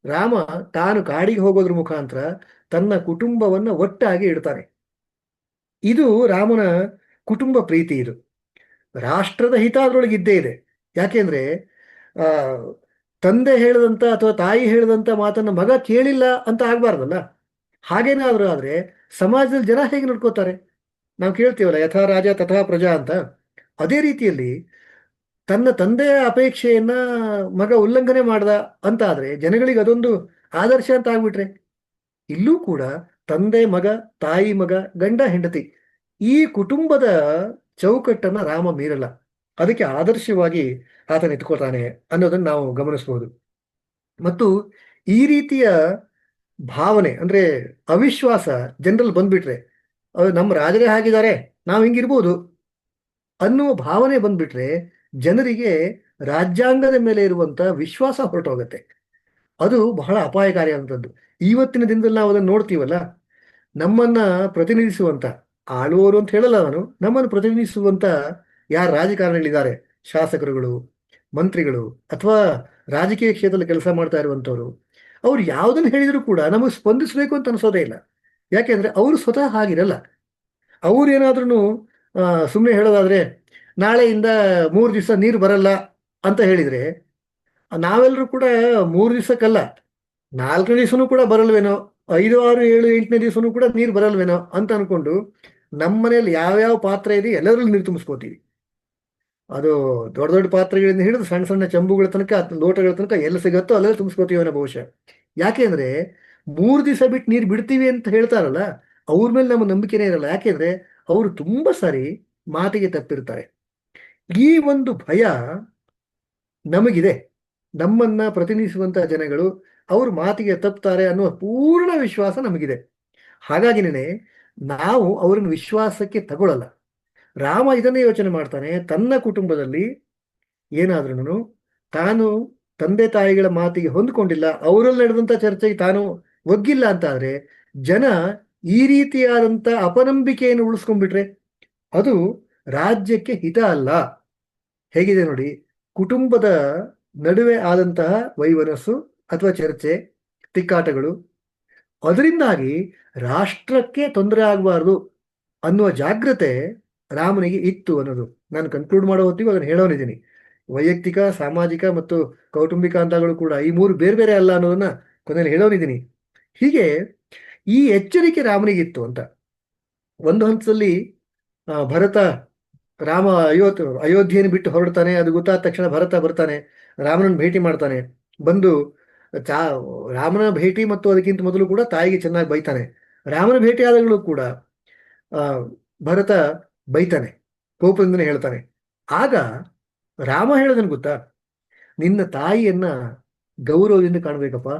ರಾಮ ತಾನು ಕಾಡಿಗೆ ಹೋಗೋದ್ರ ಮುಖಾಂತರ ತನ್ನ ಕುಟುಂಬವನ್ನು ಒಟ್ಟಾಗಿ ಇಡ್ತಾನೆ. ಇದು ರಾಮನ ಕುಟುಂಬ ಪ್ರೀತಿ. ಇದು ರಾಷ್ಟ್ರದ ಹಿತ ಅದರೊಳಗೆ ಇದ್ದೇ ಇದೆ. ಯಾಕೆಂದ್ರೆ ಆ ತಂದೆ ಹೇಳಿದಂತ ಅಥವಾ ತಾಯಿ ಹೇಳಿದಂತ ಮಾತನ್ನ ಮಗ ಕೇಳಿಲ್ಲ ಅಂತ ಆಗ್ಬಾರ್ದಲ್ಲ. ಹಾಗೇನಾದ್ರೂ ಆದ್ರೆ ಸಮಾಜದಲ್ಲಿ ಜನ ಹೇಗೆ ನೋಡ್ಕೋತಾರೆ? ನಾವು ಕೇಳ್ತೀವಲ್ಲ, ಯಥಾ ರಾಜ ತಥಾ ಪ್ರಜಾ ಅಂತ. ಅದೇ ರೀತಿಯಲ್ಲಿ ತನ್ನ ತಂದೆಯ ಅಪೇಕ್ಷೆಯನ್ನ ಮಗ ಉಲ್ಲಂಘನೆ ಮಾಡ್ದ ಅಂತ ಆದ್ರೆ ಜನಗಳಿಗೆ ಅದೊಂದು ಆದರ್ಶ ಅಂತ ಆಗ್ಬಿಟ್ರೆ, ಇಲ್ಲೂ ಕೂಡ ತಂದೆ ಮಗ, ತಾಯಿ ಮಗ, ಗಂಡ ಹೆಂಡತಿ, ಈ ಕುಟುಂಬದ ಚೌಕಟ್ಟನ್ನ ರಾಮ ಮೀರಲ್ಲ. ಅದಕ್ಕೆ ಆದರ್ಶವಾಗಿ ಆತ ನಿಂತ್ಕೊಳ್ತಾನೆ ಅನ್ನೋದನ್ನು ನಾವು ಗಮನಿಸಬಹುದು. ಮತ್ತು ಈ ರೀತಿಯ ಭಾವನೆ ಅಂದ್ರೆ ಅವಿಶ್ವಾಸ ಜನರಲ್ಲಿ ಬಂದ್ಬಿಟ್ರೆ, ನಮ್ಮ ರಾಜರೇ ಹಾಗಿದ್ದಾರೆ, ನಾವು ಹಿಂಗಿರ್ಬೋದು ಅನ್ನುವ ಭಾವನೆ ಬಂದ್ಬಿಟ್ರೆ ಜನರಿಗೆ ರಾಜ್ಯಾಂಗದ ಮೇಲೆ ಇರುವಂತ ವಿಶ್ವಾಸ ಹೊರಟೋಗತ್ತೆ. ಅದು ಬಹಳ ಅಪಾಯಕಾರಿಯಾದಂಥದ್ದು. ಇವತ್ತಿನ ದಿನದಲ್ಲಿ ನಾವು ಅದನ್ನು ನೋಡ್ತೀವಲ್ಲ, ನಮ್ಮನ್ನ ಪ್ರತಿನಿಧಿಸುವಂತ ಆಳುವವರು ಅಂತ ಹೇಳಲ್ಲ ನಾನು, ನಮ್ಮನ್ನು ಪ್ರತಿನಿಧಿಸುವಂತ ಯಾರು ರಾಜಕಾರಣಿಗಳಿದ್ದಾರೆ, ಶಾಸಕರುಗಳು, ಮಂತ್ರಿಗಳು, ಅಥವಾ ರಾಜಕೀಯ ಕ್ಷೇತ್ರದಲ್ಲಿ ಕೆಲಸ ಮಾಡ್ತಾ ಇರುವಂಥವ್ರು, ಅವ್ರು ಯಾವುದನ್ನು ಹೇಳಿದ್ರು ಕೂಡ ನಮಗೆ ಸ್ಪಂದಿಸಬೇಕು ಅಂತ ಅನ್ಸೋದೇ ಇಲ್ಲ. ಯಾಕೆಂದ್ರೆ ಅವರು ಸ್ವತಃ ಹಾಗಿರಲ್ಲ. ಅವ್ರು ಏನಾದ್ರೂ ಸುಮ್ಮನೆ ಹೇಳೋದಾದ್ರೆ, ನಾಳೆಯಿಂದ 3 ದಿವಸ ನೀರು ಬರಲ್ಲ ಅಂತ ಹೇಳಿದ್ರೆ ನಾವೆಲ್ಲರೂ ಕೂಡ 3 ದಿವಸಕ್ಕಲ್ಲ, 4ನೇ ದಿವಸನೂ ಕೂಡ ಬರಲ್ವೇನೋ, 5, 6, 7, 8ನೇ ದಿವಸನೂ ಕೂಡ ನೀರು ಬರಲ್ವೇನೋ ಅಂತ ಅನ್ಕೊಂಡು ನಮ್ಮ ಮನೆಯಲ್ಲಿ ಯಾವ್ಯಾವ ಪಾತ್ರೆ ಇದೆ ಎಲ್ಲದರಲ್ಲೂ ನೀರು ತುಂಬಿಸ್ಕೋತೀವಿ. ಅದು ದೊಡ್ಡ ದೊಡ್ಡ ಪಾತ್ರೆಗಳಿಂದ ಹಿಡಿದು ಸಣ್ಣ ಸಣ್ಣ ಚಂಬುಗಳ ತನಕ, ಲೋಟಗಳ ತನಕ ಎಲ್ಲ ಸಿಗತ್ತೋ ಅಲ್ಲೆಲ್ಲ ತುಂಬಿಸ್ಕೋತೀವಿ ಅನ್ನೋ ಬಹುಶಃ. ಯಾಕೆಂದ್ರೆ 3 ದಿವಸ ಬಿಟ್ಟು ನೀರು ಬಿಡ್ತೀವಿ ಅಂತ ಹೇಳ್ತಾರಲ್ಲ, ಅವ್ರ ಮೇಲೆ ನಮ್ಮ ನಂಬಿಕೆನೇ ಇರಲ್ಲ. ಯಾಕೆಂದ್ರೆ ಅವರು ತುಂಬಾ ಸಾರಿ ಮಾತಿಗೆ ತಪ್ಪಿರ್ತಾರೆ. ಈ ಒಂದು ಭಯ ನಮಗಿದೆ. ನಮ್ಮನ್ನ ಪ್ರತಿನಿಧಿಸುವಂತಹ ಜನಗಳು ಅವರು ಮಾತಿಗೆ ತಪ್ತಾರೆ ಅನ್ನುವ ಪೂರ್ಣ ವಿಶ್ವಾಸ ನಮಗಿದೆ. ಹಾಗಾಗಿನೇ ನಾವು ಅವ್ರನ್ನ ವಿಶ್ವಾಸಕ್ಕೆ ತಗೊಳ್ಳಲ್ಲ. ರಾಮ ಇದನ್ನೇ ಯೋಚನೆ ಮಾಡ್ತಾನೆ, ತನ್ನ ಕುಟುಂಬದಲ್ಲಿ ಏನಾದ್ರೂ ತಾನು ತಂದೆ ತಾಯಿಗಳ ಮಾತಿಗೆ ಹೊಂದ್ಕೊಂಡಿಲ್ಲ, ಅವರಲ್ಲಿ ನಡೆದಂತ ಚರ್ಚೆಗೆ ತಾನು ಒಗ್ಗಿಲ್ಲ ಅಂತ ಆದ್ರೆ ಜನ ಈ ರೀತಿಯಾದಂಥ ಅಪನಂಬಿಕೆಯನ್ನು ಉಳಿಸ್ಕೊಂಡ್ಬಿಟ್ರೆ ಅದು ರಾಜ್ಯಕ್ಕೆ ಹಿತ ಅಲ್ಲ. ಹೇಗಿದೆ ನೋಡಿ, ಕುಟುಂಬದ ನಡುವೆ ಆದಂತಹ ವೈಮನಸ್ಸು ಅಥವಾ ಚರ್ಚೆ, ತಿಕ್ಕಾಟಗಳು, ಅದರಿಂದಾಗಿ ರಾಷ್ಟ್ರಕ್ಕೆ ತೊಂದರೆ ಆಗಬಾರ್ದು ಅನ್ನುವ ಜಾಗ್ರತೆ ರಾಮನಿಗೆ ಇತ್ತು ಅನ್ನೋದು ನಾನು ಕನ್ಕ್ಲೂಡ್ ಮಾಡೋ ಹೊತ್ತಿಗೂ ಅದನ್ನು ಹೇಳೋನಿದ್ದೀನಿ. ವೈಯಕ್ತಿಕ, ಸಾಮಾಜಿಕ ಮತ್ತು ಕೌಟುಂಬಿಕ ಹಂತಗಳು ಕೂಡ ಈ ಮೂರು ಬೇರೆ ಬೇರೆ ಅಲ್ಲ ಅನ್ನೋದನ್ನ ಕೊನೆಯಲ್ಲಿ ಹೇಳೋನಿದ್ದೀನಿ. ಹೀಗೆ ಈ ಎಚ್ಚರಿಕೆ ರಾಮನಿಗಿತ್ತು ಅಂತ. ಒಂದು ಹಂತದಲ್ಲಿ ಭರತ, ರಾಮ ಅಯೋಧ್ಯೆಯನ್ನು ಬಿಟ್ಟು ಹೊರಡ್ತಾನೆ. ಅದು ಗೊತ್ತಾದ ತಕ್ಷಣ ಭರತ ಬರ್ತಾನೆ, ರಾಮನನ್ನು ಭೇಟಿ ಮಾಡ್ತಾನೆ. ಬಂದು ಚಾ ರಾಮನ ಭೇಟಿ ಮತ್ತು ಅದಕ್ಕಿಂತ ಮೊದಲು ಕೂಡ ತಾಯಿಗೆ ಚೆನ್ನಾಗಿ ಬೈತಾನೆ. ರಾಮನ ಭೇಟಿ ಆದಾಗಲೂ ಕೂಡ ಆ ಭರತ ಬೈತಾನೆ, ಕೋಪದಿಂದನೇ ಹೇಳ್ತಾನೆ. ಆಗ ರಾಮ ಹೇಳೋದನ್ನು ಗೊತ್ತಾ, ನಿನ್ನ ತಾಯಿಯನ್ನ ಗೌರವದಿಂದ ಕಾಣಬೇಕಪ್ಪ,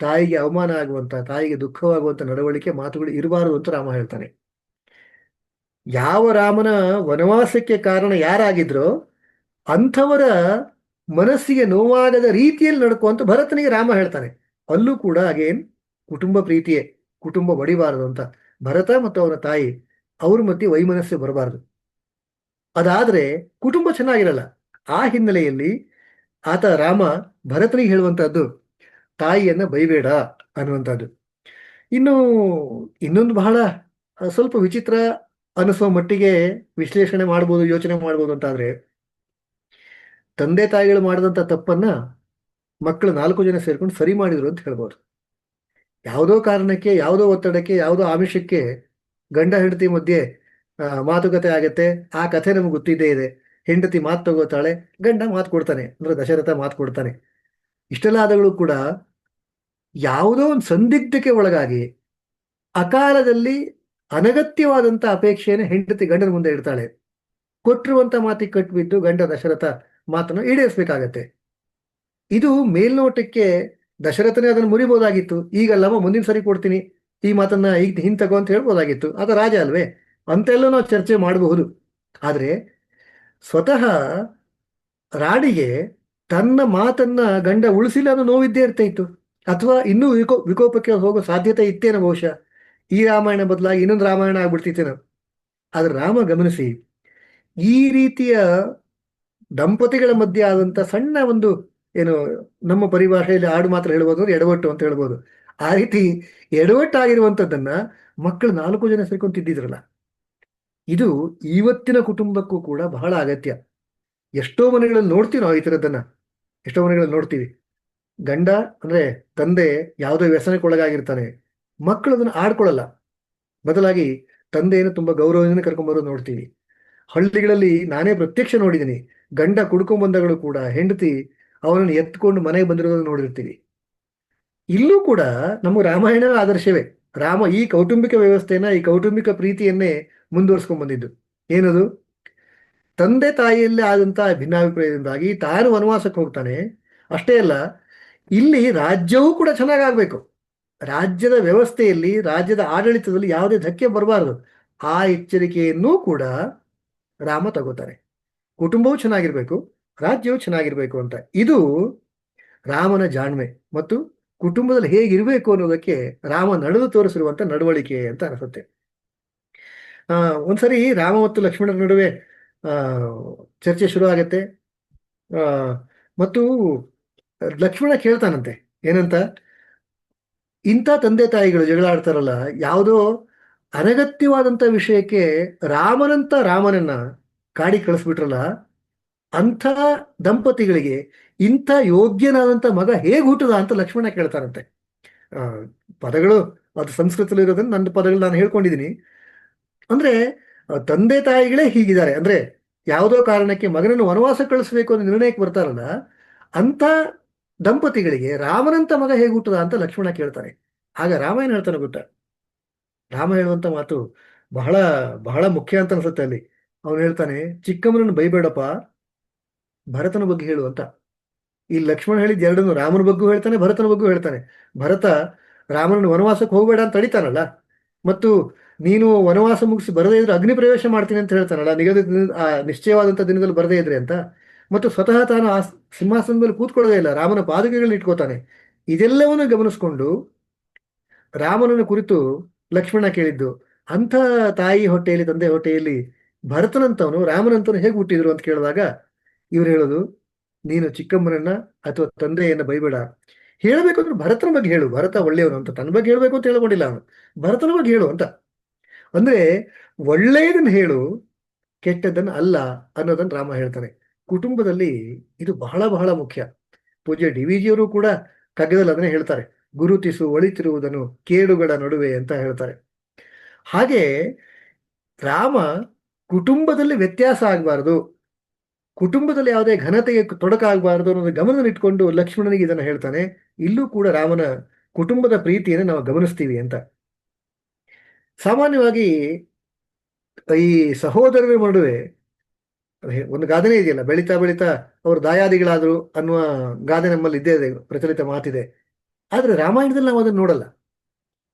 ತಾಯಿಗೆ ಅವಮಾನ ಆಗುವಂತ, ತಾಯಿಗೆ ದುಃಖವಾಗುವಂತ ನಡವಳಿಕೆ, ಮಾತುಗಳು ಇರಬಾರದು ಅಂತ ರಾಮ ಹೇಳ್ತಾನೆ. ಯಾವ ರಾಮನ ವನವಾಸಕ್ಕೆ ಕಾರಣ ಯಾರಾಗಿದ್ರೋ ಅಂಥವರ ಮನಸ್ಸಿಗೆ ನೋವಾಗದ ರೀತಿಯಲ್ಲಿ ನಡ್ಕುವಂತ ಭರತನಿಗೆ ರಾಮ ಹೇಳ್ತಾನೆ. ಅಲ್ಲೂ ಕೂಡ ಅಗೇನ್ ಕುಟುಂಬ ಪ್ರೀತಿಯೇ, ಕುಟುಂಬ ಒಡಿಬಾರದು ಅಂತ. ಭರತ ಮತ್ತು ಅವನ ತಾಯಿ ಅವ್ರ ಮಧ್ಯೆ ವೈಮನಸ್ಸು ಬರಬಾರದು. ಅದಾದ್ರೆ ಕುಟುಂಬ ಚೆನ್ನಾಗಿರಲ್ಲ. ಆ ಹಿನ್ನೆಲೆಯಲ್ಲಿ ಆತ ರಾಮ ಭರತನಿಗೆ ಹೇಳುವಂತಹದ್ದು ತಾಯಿಯನ್ನ ಬೈಬೇಡ ಅನ್ನುವಂಥದ್ದು. ಇನ್ನು ಇನ್ನೊಂದು ಬಹಳ ಸ್ವಲ್ಪ ವಿಚಿತ್ರ ಅನಿಸುವ ಮಟ್ಟಿಗೆ ವಿಶ್ಲೇಷಣೆ ಮಾಡ್ಬೋದು, ಯೋಚನೆ ಮಾಡ್ಬೋದು ಅಂತಾದ್ರೆ, ತಂದೆ ತಾಯಿಗಳು ಮಾಡಿದಂಥ ತಪ್ಪನ್ನ ಮಕ್ಕಳು 4 ಜನ ಸೇರ್ಕೊಂಡು ಸರಿ ಮಾಡಿದ್ರು ಅಂತ ಹೇಳ್ಬೋದು. ಯಾವುದೋ ಕಾರಣಕ್ಕೆ, ಯಾವುದೋ ಒತ್ತಡಕ್ಕೆ, ಯಾವುದೋ ಆಮಿಷಕ್ಕೆ ಗಂಡ ಹೆಂಡತಿ ಮಧ್ಯೆ ಮಾತುಕತೆ ಆಗತ್ತೆ. ಆ ಕಥೆ ನಮ್ಗೆ ಗೊತ್ತಿದ್ದೇ ಇದೆ. ಹೆಂಡತಿ ಮಾತು ತಗೋತಾಳೆ, ಗಂಡ ಮಾತು ಕೊಡ್ತಾನೆ, ಅಂದ್ರೆ ದಶರಥ ಮಾತು ಕೊಡ್ತಾನೆ. ಇಷ್ಟೆಲ್ಲ ಆದಗಳು ಕೂಡ ಯಾವುದೋ ಒಂದು ಸಂದಿಗ್ಧಕ್ಕೆ ಒಳಗಾಗಿ ಅಕಾಲದಲ್ಲಿ ಅನಗತ್ಯವಾದಂಥ ಅಪೇಕ್ಷೆಯನ್ನು ಹೆಂಡತಿ ಗಂಡನ ಮುಂದೆ ಇಡ್ತಾಳೆ. ಕೊಟ್ಟಿರುವಂತ ಮಾತಿಗೆ ಕಟ್ಟಿಬಿದ್ದು ಗಂಡ ದಶರಥ ಮಾತನ್ನು ಈಡೇರಿಸಬೇಕಾಗತ್ತೆ. ಇದು ಮೇಲ್ನೋಟಕ್ಕೆ ದಶರಥನೇ ಅದನ್ನು ಮುರಿಬೋದಾಗಿತ್ತು. ಈಗಲ್ಲಮ್ಮ, ಮುಂದಿನ ಸರಿ ಕೊಡ್ತೀನಿ, ಈ ಮಾತನ್ನ ಈಗ ಹಿಂತಗೋ ಅಂತ ಹೇಳ್ಬೋದಾಗಿತ್ತು. ಆತ ರಾಜ ಅಲ್ವೇ, ಅಂತೆಲ್ಲ ನಾವು ಚರ್ಚೆ ಮಾಡಬಹುದು. ಆದರೆ ಸ್ವತಃ ರಾಣಿಗೆ ತನ್ನ ಮಾತನ್ನ ಗಂಡ ಉಳಿಸಿಲ್ಲ ಅನ್ನೋ ನೋವಿದ್ದೇ ಇರ್ತಾ ಇತ್ತು. ಅಥವಾ ಇನ್ನೂ ವಿಕೋಪಕ್ಕೆ ಹೋಗೋ ಸಾಧ್ಯತೆ ಇತ್ತೇನೋ ಬಹುಶಃ. ಈ ರಾಮಾಯಣ ಬದಲಾಗಿ ಇನ್ನೊಂದು ರಾಮಾಯಣ ಆಗ್ಬಿಡ್ತಿತ್ತೇನೋ. ಆದ್ರೆ ರಾಮ ಗಮನಿಸಿ, ಈ ರೀತಿಯ ದಂಪತಿಗಳ ಮಧ್ಯೆ ಆದಂತ ಸಣ್ಣ ಒಂದು, ಏನು ನಮ್ಮ ಪರಿಭಾಷೆಯಲ್ಲಿ ಆಡು ಮಾತ್ರ ಹೇಳ್ಬೋದು, ಎಡವಟ್ಟು ಅಂತ ಹೇಳ್ಬೋದು. ಆ ರೀತಿ ಎಡವಟ್ಟಾಗಿರುವಂಥದ್ದನ್ನ ಮಕ್ಕಳು 4 ಜನ ಸೇರ್ಕೊಂಡು ತಿದ್ದಿದ್ರಲ್ಲ, ಇದು ಇವತ್ತಿನ ಕುಟುಂಬಕ್ಕೂ ಕೂಡ ಬಹಳ ಅಗತ್ಯ. ಎಷ್ಟೋ ಮನೆಗಳಲ್ಲಿ ನೋಡ್ತೀವಿ ನಾವು ಈ ಥರದ್ದನ್ನ. ಎಷ್ಟೋ ಮನೆಗಳಲ್ಲಿ ನೋಡ್ತೀವಿ, ಗಂಡ ಅಂದ್ರೆ ತಂದೆ ಯಾವುದೋ ವ್ಯಸನಕ್ಕೆ ಒಳಗಾಗಿರ್ತಾನೆ, ಮಕ್ಕಳು ಅದನ್ನು ಆಡ್ಕೊಳ್ಳಲ್ಲ. ಬದಲಾಗಿ ತಂದೆಯನ್ನು ತುಂಬಾ ಗೌರವದಿಂದ ಕರ್ಕೊಂಡ್ಬರೋದು ನೋಡ್ತೀವಿ. ಹಳ್ಳಿಗಳಲ್ಲಿ ನಾನೇ ಪ್ರತ್ಯಕ್ಷ ನೋಡಿದ್ದೀನಿ. ಗಂಡ ಕುಡ್ಕೊಂಡ್ ಬಂದಗಳು ಕೂಡ ಹೆಂಡತಿ ಅವನನ್ನು ಎತ್ಕೊಂಡು ಮನೆಗೆ ಬಂದಿರೋದನ್ನು ನೋಡಿರ್ತೀವಿ. ಇಲ್ಲೂ ಕೂಡ ನಮ್ಮ ರಾಮಾಯಣ ಆದರ್ಶವೇ. ರಾಮ ಈ ಕೌಟುಂಬಿಕ ವ್ಯವಸ್ಥೆಯನ್ನ, ಈ ಕೌಟುಂಬಿಕ ಪ್ರೀತಿಯನ್ನೇ ಮುಂದುವರ್ಸ್ಕೊಂಡ್ ಬಂದಿದ್ದು. ಏನದು, ತಂದೆ ತಾಯಿಯಲ್ಲಿ ಆದಂತಹ ಭಿನ್ನಾಭಿಪ್ರಾಯದಿಂದಾಗಿ ತಾನು ವನವಾಸಕ್ಕೆ ಹೋಗ್ತಾನೆ. ಅಷ್ಟೇ ಅಲ್ಲ, ಇಲ್ಲಿ ರಾಜ್ಯವೂ ಕೂಡ ಚೆನ್ನಾಗಾಗಬೇಕು. ರಾಜ್ಯದ ವ್ಯವಸ್ಥೆಯಲ್ಲಿ, ರಾಜ್ಯದ ಆಡಳಿತದಲ್ಲಿ ಯಾವುದೇ ಧಕ್ಕೆ ಬರಬಾರದು. ಆ ಎಚ್ಚರಿಕೆಯನ್ನೂ ಕೂಡ ರಾಮ ತಗೋತಾರೆ. ಕುಟುಂಬವೂ ಚೆನ್ನಾಗಿರ್ಬೇಕು, ರಾಜ್ಯವೂ ಚೆನ್ನಾಗಿರ್ಬೇಕು ಅಂತ. ಇದು ರಾಮನ ಜಾಣ್ಮೆ ಮತ್ತು ಕುಟುಂಬದಲ್ಲಿ ಹೇಗಿರ್ಬೇಕು ಅನ್ನೋದಕ್ಕೆ ರಾಮ ನಡೆದು ತೋರಿಸಿರುವಂತ ನಡವಳಿಕೆ ಅಂತ ಅನಿಸುತ್ತೆ. ಒಂದ್ಸರಿ ರಾಮ ಮತ್ತು ಲಕ್ಷ್ಮಣರ ನಡುವೆ ಚರ್ಚೆ ಶುರು ಆಗತ್ತೆ. ಮತ್ತು ಲಕ್ಷ್ಮಣ ಕೇಳ್ತಾನಂತೆ, ಏನಂತ, ಇಂಥ ತಂದೆ ತಾಯಿಗಳು ಜಗಳ ಆಡ್ತಾರಲ್ಲ, ಯಾವುದೋ ಅನಗತ್ಯವಾದಂಥ ವಿಷಯಕ್ಕೆ ರಾಮನನ್ನ ಕಾಡಿ ಕಳಿಸ್ಬಿಟ್ರಲ್ಲ, ಅಂಥ ದಂಪತಿಗಳಿಗೆ ಇಂಥ ಯೋಗ್ಯನಾದಂಥ ಮಗ ಹೇಗೆ ಹುಟ್ಟದ ಅಂತ ಲಕ್ಷ್ಮಣ ಕೇಳ್ತಾರಂತೆ. ಪದಗಳು ಅದು ಸಂಸ್ಕೃತದಲ್ಲಿ ಇರೋದನ್ನ ನನ್ನ ಪದಗಳು ನಾನು ಹೇಳ್ಕೊಂಡಿದ್ದೀನಿ. ಅಂದ್ರೆ ತಂದೆ ತಾಯಿಗಳೇ ಹೀಗಿದ್ದಾರೆ ಅಂದ್ರೆ, ಯಾವುದೋ ಕಾರಣಕ್ಕೆ ಮಗನನ್ನು ವನವಾಸ ಕಳಿಸ್ಬೇಕು ಅನ್ನೋ ನಿರ್ಣಯಕ್ಕೆ ಬರ್ತಾರಲ್ಲ, ಅಂಥ ದಂಪತಿಗಳಿಗೆ ರಾಮನಂತ ಮಗ ಹೇಗೆ ಹುಟ್ಟದ ಅಂತ ಲಕ್ಷ್ಮಣ ಕೇಳ್ತಾರೆ. ಆಗ ರಾಮ ಏನ್ ಹೇಳ್ತಾನೆ ಗೊತ್ತಾ? ರಾಮ ಹೇಳುವಂತ ಮಾತು ಬಹಳ ಬಹಳ ಮುಖ್ಯ ಅಂತ ಅನ್ಸುತ್ತೆ ಅಲ್ಲಿ. ಅವನು ಹೇಳ್ತಾನೆ, ಚಿಕ್ಕಮ್ಮನನ್ನು ಬೈಬೇಡಪ್ಪ, ಭರತನ ಬಗ್ಗೆ ಹೇಳು ಅಂತ. ಈ ಲಕ್ಷ್ಮಣ ಹೇಳಿದ ಎರಡನ್ನು, ರಾಮನ ಬಗ್ಗೂ ಹೇಳ್ತಾನೆ, ಭರತನ ಬಗ್ಗೂ ಹೇಳ್ತಾನೆ. ಭರತ ರಾಮನನ್ನು ವನವಾಸಕ್ಕೆ ಹೋಗಬೇಡ ಅಂತ ತಡಿತಾನಲ್ಲ, ಮತ್ತು ನೀನು ವನವಾಸ ಮುಗಿಸಿ ಬರದೇ ಇದ್ರೆ ಅಗ್ನಿ ಪ್ರವೇಶ ಮಾಡ್ತೀನಿ ಅಂತ ಹೇಳ್ತಾನಲ್ಲ, ನಿಗದಿತ ನಿಶ್ಚಯವಾದಂಥ ದಿನದಲ್ಲಿ ಬರದೇ ಇದ್ರೆ ಅಂತ. ಮತ್ತು ಸ್ವತಃ ತಾನು ಆ ಸಿಂಹಾಸನದಲ್ಲಿ ಕೂತ್ಕೊಳ್ಳೋದೇ ಇಲ್ಲ, ರಾಮನ ಪಾದುಕೆಗಳನ್ನ ಇಟ್ಕೋತಾನೆ. ಇದೆಲ್ಲವನ್ನು ಗಮನಿಸ್ಕೊಂಡು ರಾಮನನ್ನು ಕುರಿತು ಲಕ್ಷ್ಮಣ ಕೇಳಿದ್ದು, ಅಂಥ ತಾಯಿ ಹೊಟ್ಟೆಯಲ್ಲಿ ತಂದೆ ಹೊಟ್ಟೆಯಲ್ಲಿ ಭರತನಂತವನು ರಾಮನಂತವನು ಹೇಗೆ ಹುಟ್ಟಿದ್ರು ಅಂತ ಕೇಳಿದಾಗ ಇವ್ರು ಹೇಳೋದು, ನೀನು ಚಿಕ್ಕಮ್ಮನನ್ನ ಅಥವಾ ತಂದೆಯನ್ನ ಬೈಬೇಡ, ಹೇಳಬೇಕು ಅಂದ್ರೆ ಭರತನ ಬಗ್ಗೆ ಹೇಳು, ಭರತ ಒಳ್ಳೆಯವನು ಅಂತ. ತನ್ನ ಬಗ್ಗೆ ಹೇಳಬೇಕು ಅಂತ ಹೇಳ್ಕೊಂಡಿಲ್ಲ ಅವನು, ಭರತನ ಬಗ್ಗೆ ಹೇಳು ಅಂತ. ಅಂದ್ರೆ ಒಳ್ಳೆಯದನ್ನು ಹೇಳು, ಕೆಟ್ಟದ್ದನ್ನು ಅಲ್ಲ ಅನ್ನೋದನ್ನು ರಾಮ ಹೇಳ್ತಾನೆ. ಕುಟುಂಬದಲ್ಲಿ ಇದು ಬಹಳ ಬಹಳ ಮುಖ್ಯ. ಪೂಜ್ಯ ಡಿ ವಿ ಜಿಯವರು ಕೂಡ ಕಗ್ಗದಲ್ಲಿ ಅದನ್ನೇ ಹೇಳ್ತಾರೆ, ಗುರುತಿಸು ಒಳಿತಿರುವುದನ್ನು ಕೇಡುಗಳ ನಡುವೆ ಅಂತ ಹೇಳ್ತಾರೆ. ಹಾಗೆ ರಾಮ ಕುಟುಂಬದಲ್ಲಿ ವ್ಯತ್ಯಾಸ ಆಗಬಾರದು, ಕುಟುಂಬದಲ್ಲಿ ಯಾವುದೇ ಘನತೆಗೆ ತೊಡಕಾಗಬಾರದು ಅನ್ನೋದು ಗಮನದಲ್ಲಿಟ್ಕೊಂಡು ಲಕ್ಷ್ಮಣನಿಗೆ ಇದನ್ನು ಹೇಳ್ತಾನೆ. ಇಲ್ಲೂ ಕೂಡ ರಾಮನ ಕುಟುಂಬದ ಪ್ರೀತಿಯನ್ನು ನಾವು ಗಮನಿಸ್ತೀವಿ ಅಂತ. ಸಾಮಾನ್ಯವಾಗಿ ಈ ಸಹೋದರರ ನಡುವೆ ಒಂದು ಗಾದೆನೇ ಇದೆಯಲ್ಲ, ಬೆಳೀತಾ ಬೆಳೀತಾ ಅವರು ದಾಯಾದಿಗಳಾದ್ರು ಅನ್ನುವ ಗಾದೆ ನಮ್ಮಲ್ಲಿ ಇದ್ದೇ ಇದೆ, ಪ್ರಚಲಿತ ಮಾತಿದೆ. ಆದ್ರೆ ರಾಮಾಯಣದಲ್ಲಿ ನಾವು ಅದನ್ನು ನೋಡಲ್ಲ.